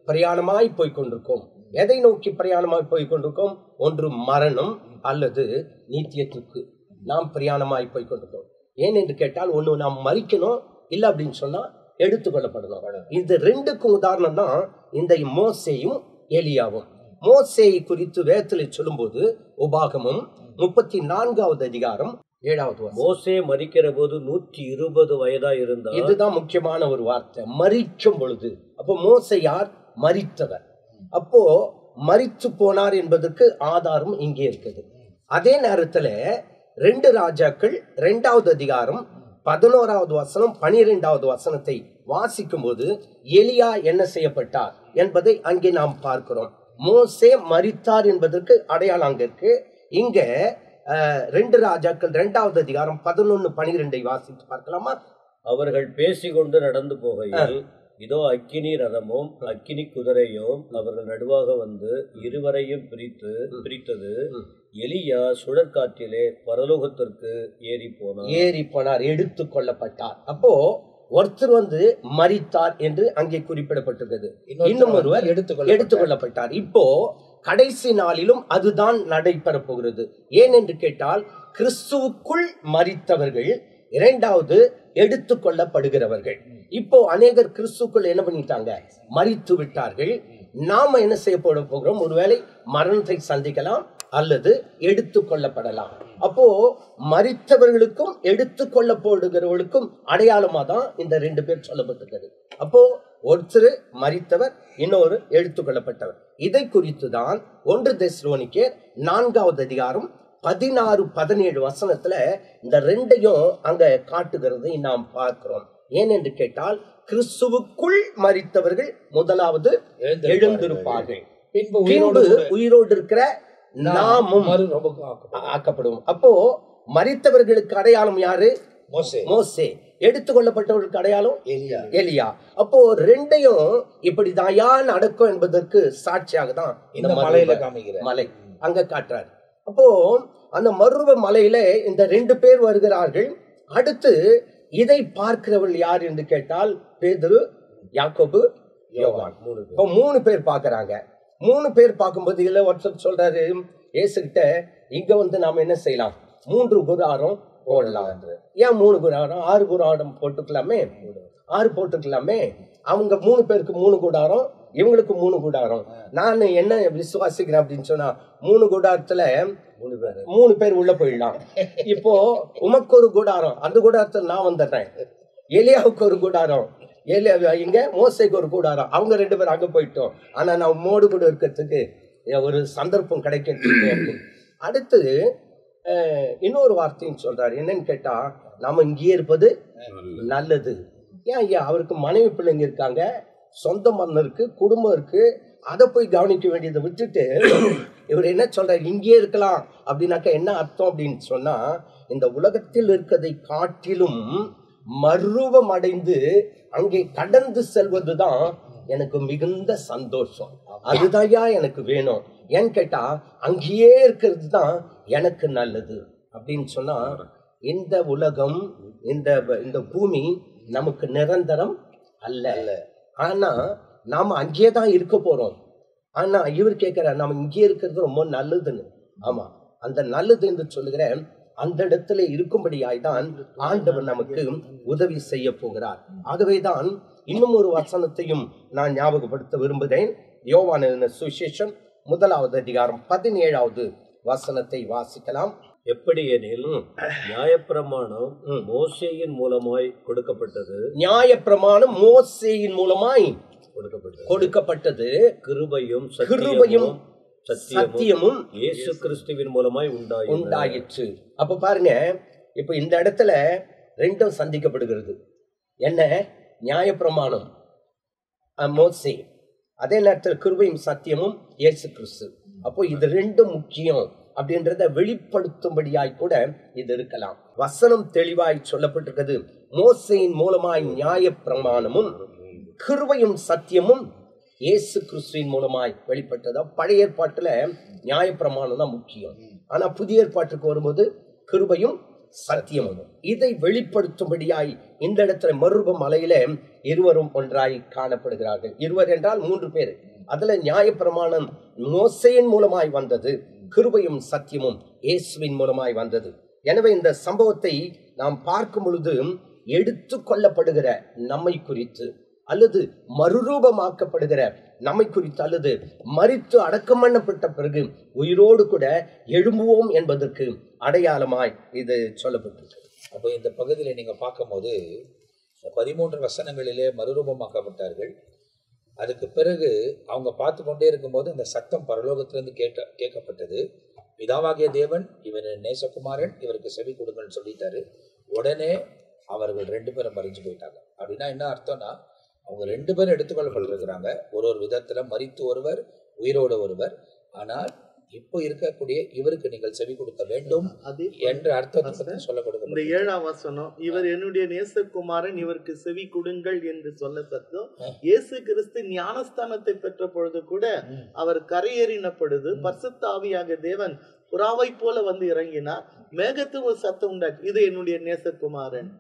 பிரயாணமாய் போய்கொண்டிருக்கோம். எதை நோக்கி பிரயாணமாய் போய்கொண்டிருக்கோம்? ஒன்று மரணம் அல்லது நித்தியத்துக்கு நாம் பிரயாணமாய் போய்கொண்டிருக்கோம். ஏன் என்று கேட்டால் ஒன்று நாம் மரிக்கணும், இல்லை அப்படின்னு சொன்னா எடுத்துக்கொள்ளப்படணும். இந்த 2க்கும் உதாரணம் தான் இந்த மோசேயும் எலியாவும். மோசேயை குறித்து வேதத்தில் சொல்லும்போது உபாகமம் 34வது அதிகாரம் 7வது வசனம். மோசே மரிக்கிற போது 120 வயதா இருந்தார். இதுதான் முக்கியமான ஒரு வார்த்தை, மரிக்கும் பொழுது. அப்போ மோசே யார்? மரித்தவர். அப்போ மரித்து போனார் என்பதற்கு ஆதாரம் இங்கே இருக்குது. அதே நேரத்துல 2 ராஜாக்கள் 2வது அதிகாரம் 11வது வசனம் 12வது வசனத்தை வாசிக்கும் போது எலியா என்ன செய்யப்பட்டார் என்பதை அங்கே நாம் பார்க்கிறோம். மோசே மரித்தார் என்பதற்கு அடையாளம் அங்க இருக்கு. இங்க 2 ராஜாக்கள் 2வது அதிகாரம் 11-12 வாசித்து பார்க்கலாமா? அவர்கள் பேசிக்கொண்டு நடந்து போகையில் இதோ அக்கினி ரதமும் அக்கினி குதிரையும் அவர்கள் நடுவாக வந்து இருவரையும் பிரித்தது. எலியா சுழற்காற்றிலே பரலோகத்திற்கு ஏறி போனார், எடுத்து கொள்ளப்பட்டார். அப்போ ஒருத்தர் மரித்தார் என்று அங்கே குறிப்பிடப்பட்டிருக்கிறது, இன்னும் ஒருவர் எடுத்துக்கொள்ளப்பட்டார். இப்போ கடைசி நாளிலும் அதுதான் நடைபெற போகிறது. ஏன் என்று கேட்டால் கிறிஸ்துவுக்குள் மரித்தவர்கள் 2வது எடுத்துக்கொள்ளப்படுகிறவர்கள். இப்போ அநேகர் கிறிஸ்துக்குள் என்ன பண்ணிட்டாங்க? மரித்து விட்டார்கள். நாம என்ன செய்ய போகிறோம்? ஒருவேளை மரணத்தை சந்திக்கலாம் அல்லது எடுத்துக்கொள்ளப்படலாம். அப்போ மரித்தவர்களுக்கும் எடுத்துக்கொள்ளப்படுகிறவர்களுக்கும் அடையாளமா தான் இந்த 2 பேர் சொல்லப்பட்டிருக்கிறது. அப்போ ஒருத்தர் மரித்தவர், இன்னொரு எடுத்துக்கொள்ளப்பட்டவர். இதை குறித்து தான் 1 தெசலோனிக்கேயர் 4வது அதிகாரம் 16-17 வசனத்துல இந்த 2ஐயும் அங்க காட்டுகிறதை நாம் பார்க்கிறோம். ஏனென்று கேட்டால் கிறிஸ்துவுக்குள் மரித்தவர்கள் முதலாவது எழுந்திருப்பார்கள், பின்பு உயிரோடு இருக்கிற நாமும் ஆக்கப்படும். அப்போ மரித்தவர்களுக்கு அடையாளம் யாரு? மோசே. எடுத்துக்கொள்ளப்பட்டவர்களுக்கு அடையாளம் எலியா. அப்போ 2ஐயும் இப்படிதான் நடக்கும் என்பதற்கு சாட்சியாக தான் இந்த மலை அங்க காட்டுறாரு. அப்போ அந்த மறுரூப மலையில இந்த 2 பேர் வருகிறார்கள். அடுத்து இதை பார்க்கிறவர்கள் யார் என்று கேட்டால் பேதுரு, யாக்கோபு, யோவான். 3 பேர் பார்க்கறாங்க. 3 பேர் பார்க்கும்போது இதுல ஒருத்தர் சொல்றாரு இயேசுகிட்ட, இங்க நாம என்ன செய்யலாம்? 3 குடாரம் போடலாம். ஏன் 3 குடாரம்? 6 குடாரம் போட்டுக்கலாமே, 6 போட்டுக்கலாமே. அவங்க 3 பேருக்கு 3 குடாரம், இவங்களுக்கு 3 குடாரம். நான் என்ன விசுவாசிக்கிறேன் அப்படின்னு சொன்னா 3 குடாரத்துல 3 பேர் உள்ள போயிடலாம். இப்போ உமக்கு ஒரு குடாரம், அந்த குடாரத்துல நான் வந்துடுறேன். எலியாவுக்கு ஒரு குடாரம், இங்க மோசேக்கு ஒரு கூடாரம், அவங்க 2 பேரும் அங்க போயிட்டோம். ஆனா நான் உம்மோடு கூட இருக்கிறதுக்கு ஒரு சந்தர்ப்பம் கிடைக்க. அடுத்து இன்னொரு வார்த்தையும் சொல்றாரு. என்னன்னு கேட்டா, நாம இங்கேயே இருப்பது நல்லது. ஏன் ஐயா, அவருக்கு மனைவி பிள்ளைங்க இருக்காங்க, சொந்த மண்ணம் இருக்கு, குடும்பம் இருக்கு, அதை போய் கவனிக்க வேண்டியதை விட்டுட்டு இவர் என்ன சொல்றாரு, இங்கேயே இருக்கலாம் அப்படின்னாக்கா என்ன அர்த்தம் அப்படின்னு சொன்னா, இந்த உலகத்தில் இருக்கிறதை காட்டிலும் மறுரூபம் அடைந்து அங்கே கடந்து செல்வதுதான் எனக்கு மிகுந்த சந்தோஷம். அதுதான் எனக்கு வேணும். ஏன்னு கேட்டா, அங்கேயே இருக்கிறது தான் எனக்கு நல்லது அப்படின்னு சொன்னா, இந்த உலகம், இந்த பூமி நமக்கு நிரந்தரம் அல்ல. ஆனா நாம அங்கேயே தான் இருக்க போறோம். ஆனா இவர் கேட்கிறார், நாம இங்கே இருக்கிறது ரொம்ப நல்லதுன்னு. ஆமா, அந்த நல்லது என்று சொல்லுகிற அந்த இடத்துல இருக்கும்படியாய் தான் ஆண்டவர் நமக்கு உதவி செய்ய போகிறார். ஆகவேதான் இன்னும் ஒரு வசனத்தையும் நான் ஞாபகப்படுத்த விரும்புகிறேன். யோவான் எழுதின சுவிசேஷம் 1வது அதிகாரம் 17வது வசனத்தை வாசிக்கலாம். எப்படி எனில் நியாயப்பிரமாணம் மோசேயின் மூலமாய் கொடுக்கப்பட்டது. நியாயப்பிரமாணம் மோசேயின் மூலமாய் கொடுக்கப்பட்டது. கிருபையும் சத்தியமும் இயேசு கிறிஸ்துவின் மூலமாய் உண்டாயிற்று. அப்ப பாருங்க, இப்ப இந்த இடத்துல 2 சந்திக்கப்படுகிறது. என்ன? நியாயப்பிரமாணம் மோசே, அதே நேரத்தில் கிருபையும் சத்தியமும் இயேசு கிறிஸ்து. அப்போ இது 2 முக்கியம் அப்படின்றத வெளிப்படுத்தும்படியாய் கூட இது இருக்கலாம். வசனம் தெளிவாய் சொல்லப்பட்டிருக்கிறது. மோசேயின் மூலமாய் நியாயப்பிரமாணமும் கிருபையும் சத்தியமும் இயேசு கிறிஸ்துவின் மூலமாய் வெளிப்பட்டதா. பழைய ஏற்பாட்டுல நியாயப்பிரமாணம் தான் முக்கியம். ஆனா புதிய ஏற்பாட்டுக்கு வரும்போது கிருபையும் சத்தியமும் இதை வெளிப்படுத்தும்படியாய் இந்த இடத்துல மறுரூப மலையில இருவரும் ஒன்றாய் காணப்படுகிறார்கள். இருவர் என்றால் 3 பேர். அதுல நியாயப்பிரமாணம் மோசேயின் மூலமாய் வந்தது, கிருபையும் சத்தியமும் இயேசுவின் மூலமாய் வந்தது. எனவே இந்த சம்பவத்தை நாம் பார்க்கும் பொழுது எடுத்து கொள்ளப்படுகிற நம்மை குறித்து, அல்லது மறுரூபமாக்கப்படுகிற நம்மை குறித்து, அல்லது மரித்து அடக்கம் பண்ணப்பட்ட பிறகு உயிரோடு கூட எழும்புவோம் என்பதற்கு அடையாளமாய் இது சொல்லப்பட்டிருக்கு. அப்போ இந்த பகுதியில நீங்க பார்க்கும் போது 13 வசனங்களிலே மறுரூபமாக்கப்பட்டார்கள். அதுக்கு பிறகு அவங்க பார்த்து கொண்டே இருக்கும்போது அந்த சத்தம் பரலோகத்திலிருந்து கேட்கப்பட்டது. பிதாவாகிய தேவன் இவர் நேசகுமாரன், இவருக்கு செவி கொடுங்கன்னு சொல்லிட்டாரு. உடனே அவர்கள் 2 பேரும் மறைஞ்சு போயிட்டாங்க. அப்படின்னா என்ன அர்த்தம்னா, அவங்க 2 பேரும் எடுத்துக்கொள்ளப்பட்டிருக்கிறாங்க. ஒரு விதத்துல மரித்து ஒருவர், உயிரோடு ஒருவர். ஆனால் இப்போ இருக்கக்கூடிய இவருக்கு நீங்கள் செவி கொடுக்க வேண்டும் என்ற அர்த்தத்தை சொல்ல கொடுக்க. இந்த 7ஆம் வசனம், இவர் என்னுடைய நேசகுமாரன், இவருக்கு செவி கொடுங்கள் என்று சொல்லப்பட்டோம். இயேசு கிறிஸ்து ஞானஸ்தானத்தை பெற்ற பொழுது கூட அவர் கரையேறின பொழுது பரிசுத்த ஆவியாக தேவன் புறாவை போல வந்து இறங்கினார். மேகத்து ஒரு சத்தம் உண்டாச்சு, இது என்னுடைய நேசகுமாரன்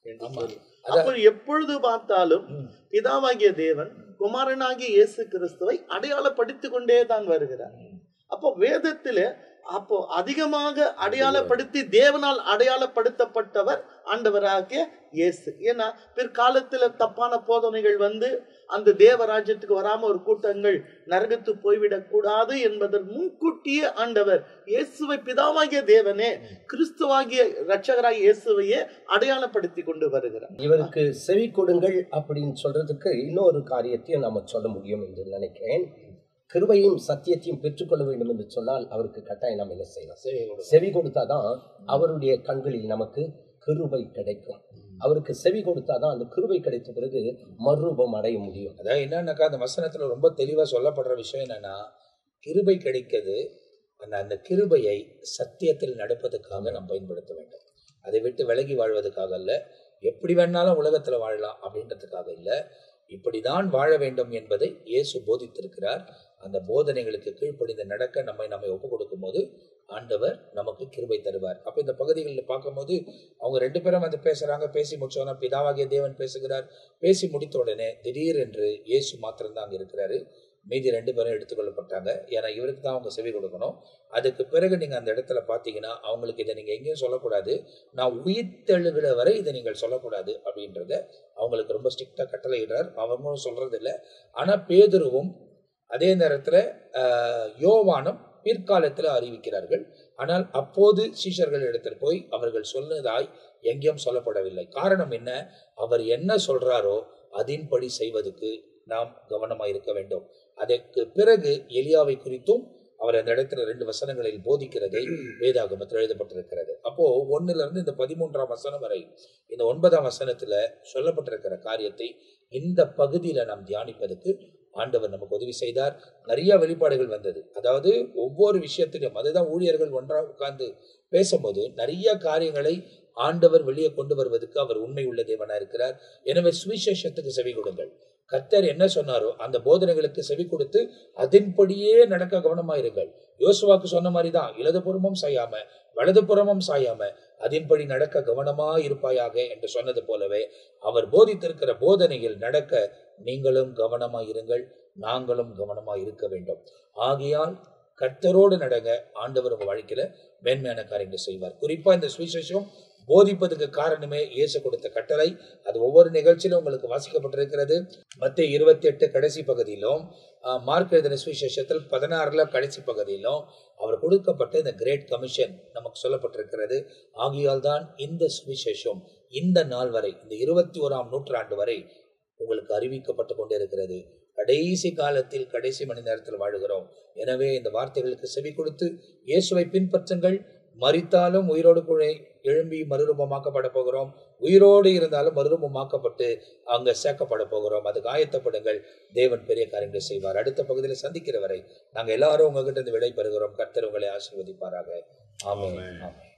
என்று சொல்லி. அப்போ எப்பொழுது பார்த்தாலும் பிதாவாகிய தேவன் குமாரனாகிய இயேசு கிறிஸ்துவை அடையாளப்படுத்திக் கொண்டே தான் வருகிறார். அப்போ வேதத்தில அப்போ அதிகமாக அடையாளப்படுத்தி தேவனால் அடையாளப்படுத்தப்பட்டவர் ஆண்டவராகிய இயேசு. ஏன்னா பிற்காலத்துல தப்பான போதனைகள் வந்து அந்த தேவராஜ்யத்துக்கு வராம ஒரு கூட்டங்கள் நரகத்து போய்விடக் கூடாது என்பதன் முன்கூட்டியே ஆண்டவர் இயேசுவை, பிதாவாகிய தேவனே கிறிஸ்துவாகிய இரட்சகராகிய இயேசுவையே அடையாளப்படுத்தி கொண்டு வருகிறார். இவருக்கு செவி கொடுங்கள் அப்படின்னு சொல்றதுக்கு இன்னொரு காரியத்தையும் நாம சொல்ல முடியும் என்று நினைக்கிறேன். கிருபையும் சத்தியத்தையும் பெற்றுக்கொள்ள வேண்டும் என்று சொன்னால் அவருக்கு கட்டாயம் நம்ம என்ன செய்யலாம்? செவி கொடுத்தாதான் அவருடைய கண்களில் நமக்கு கிருபை கிடைக்கும். அவருக்கு செவி கொடுத்தாதான் அந்த கிருபை கிடைத்த பிறகு மறுரூபம் அடைய முடியும். அதாவது என்னன்னாக்கா, அந்த வசனத்துல ரொம்ப தெளிவா சொல்லப்படுற விஷயம் என்னன்னா, கிருபை கிடைக்கிறது, அந்த கிருபையை சத்தியத்தில் நடப்பதற்காக நாம் பயன்படுத்த வேண்டும். அதை விட்டு விலகி வாழ்வதற்காக அல்ல, எப்படி வேணாலும் உலகத்துல வாழலாம் அப்படின்றதுக்காக இல்லை, இப்படிதான் வாழ வேண்டும் என்பதை இயேசு போதித்திருக்கிறார். அந்த போதனைகளுக்கு கீழ்ப்படிந்து நடக்க நம்மை ஒப்புக் கொடுக்கும் போது ஆண்டவர் நமக்கு கிருபை தருவார். அப்ப இந்த பகுதிகளில் பார்க்கும் போது அவங்க 2 பேரும் வந்து பேசுறாங்க. பேசி முடிச்சோன்னா பிதாவாகிய தேவன் பேசுகிறார். பேசி முடித்த உடனே திடீர் என்று இயேசு மாத்திரம்தான் அங்க இருக்கிறாரு. மீதி 2 பேரும் எடுத்துக்கொள்ளப்பட்டாங்க. ஏன்னா இவருக்கு தான் அவங்க செவி கொடுக்கணும். அதுக்கு பிறகு நீங்க அந்த இடத்துல பாத்தீங்கன்னா அவங்களுக்கு இதை நீங்க எங்கேயும் சொல்லக்கூடாது, நான் உயிர்த்தெழுகிற வரை இதை நீங்கள் சொல்லக்கூடாது அப்படின்றத அவங்களுக்கு ரொம்ப ஸ்ட்ரிக்டா கட்டளையிடுறார். அவங்களும் சொல்றது இல்லை. ஆனா பேதுருவும் அதே நேரத்துல யோவானும் பிற்காலத்துல அறிவிக்கிறார்கள். ஆனால் அப்போது சீஷர்கள் இடத்தில் போய் அவர்கள் சொன்னதாய் எங்கேயும் சொல்லப்படவில்லை. காரணம் என்ன? அவர் என்ன சொல்றாரோ அதன்படி செய்வதற்கு நாம் கவனமாக இருக்க வேண்டும். அதற்கு பிறகு எலியாவை குறித்தும் அவர் அந்த இடத்துல 2 வசனங்களில் போதிக்கிறதை வேதாகமத்தில் எழுதப்பட்டிருக்கிறது. அப்போ 1 இந்த 13ஆம் வசனம் வரை இந்த 9ஆம் வசனத்துல சொல்லப்பட்டிருக்கிற காரியத்தை இந்த பகுதியில நாம் தியானிப்பதற்கு ஆண்டவர் நமக்கு உதவி செய்தார். நிறைய வெளிப்பாடுகள் வந்தது. அதாவது ஒவ்வொரு விஷயத்திலும், அதுதான் ஊழியர்கள் ஒன்றாக உட்கார்ந்து பேசும்போது நிறைய காரியங்களை ஆண்டவர் வெளியே கொண்டு வருவதற்கு அவர் உண்மை உள்ள தேவனா இருக்கிறார். எனவே சுவிசேஷத்துக்கு செவி கொடுங்கள். கர்த்தர் என்ன சொன்னாரோ அந்த போதனைகளுக்கு செவி கொடுத்து அதன்படியே நடக்க கவனமாயிருங்கள். யோசுவாக்கு சொன்ன மாதிரிதான், இடதுபுறமும் சாயாம வலதுபுறமும் சாயாம அதன்படி நடக்க கவனமா இருப்பாயாக என்று சொன்னது போலவே அவர் போதித்திருக்கிற போதனையில் நடக்க நீங்களும் கவனமாயிருங்கள், நாங்களும் கவனமா இருக்க வேண்டும். ஆகையால் கர்த்தரோடு நடங்க. ஆண்டவர் உங்க வாழ்க்கையில மேன்மையான காரியங்களை செய்வார். குறிப்பா இந்த சுவிசேஷம் போதிப்பதற்கு காரணமே இயேசு கொடுத்த கட்டளை. அது ஒவ்வொரு நிகழ்ச்சியிலும் உங்களுக்கு வாசிக்கப்பட்டிருக்கிறது. மத்தேயு 28 கடைசி பகுதியிலும், மார்க் எழுதின சுவிசேஷத்தில் 16 கடைசி பகுதியிலும் அவர் கொடுக்கப்பட்ட இந்த கிரேட் கமிஷன் நமக்கு சொல்லப்பட்டிருக்கிறது. ஆகையால் தான் இந்த சுவிசேஷம் இந்த நாள் வரை, இந்த 21ஆம் நூற்றாண்டு வரை உங்களுக்கு அறிவிக்கப்பட்டு கொண்டே இருக்கிறது. கடைசி காலத்தில் கடைசி மணி நேரத்தில் வாழுகிறோம். எனவே இந்த வார்த்தைகளுக்கு செவி கொடுத்து இயேசுவை பின்பற்றுங்கள். மரித்தாலும் உயிரோடு கூட எழும்பி மறுரூபமாக்கப்பட போகிறோம். உயிரோடு இருந்தாலும் மறுரூபமாக்கப்பட்டு அங்க சேர்க்கப்பட போகிறோம். அதுக்கு ஆயத்தப்படுங்கள். தேவன் பெரிய காரியங்களை செய்வார். அடுத்த பகுதியில் சந்திக்கிற வரை நாங்கள் எல்லாரும் உங்ககிட்ட இருந்து விடை பெறுகிறோம். கர்த்தர் உங்களை ஆசீர்வதிப்பாராக. ஆமென். ஆமென்.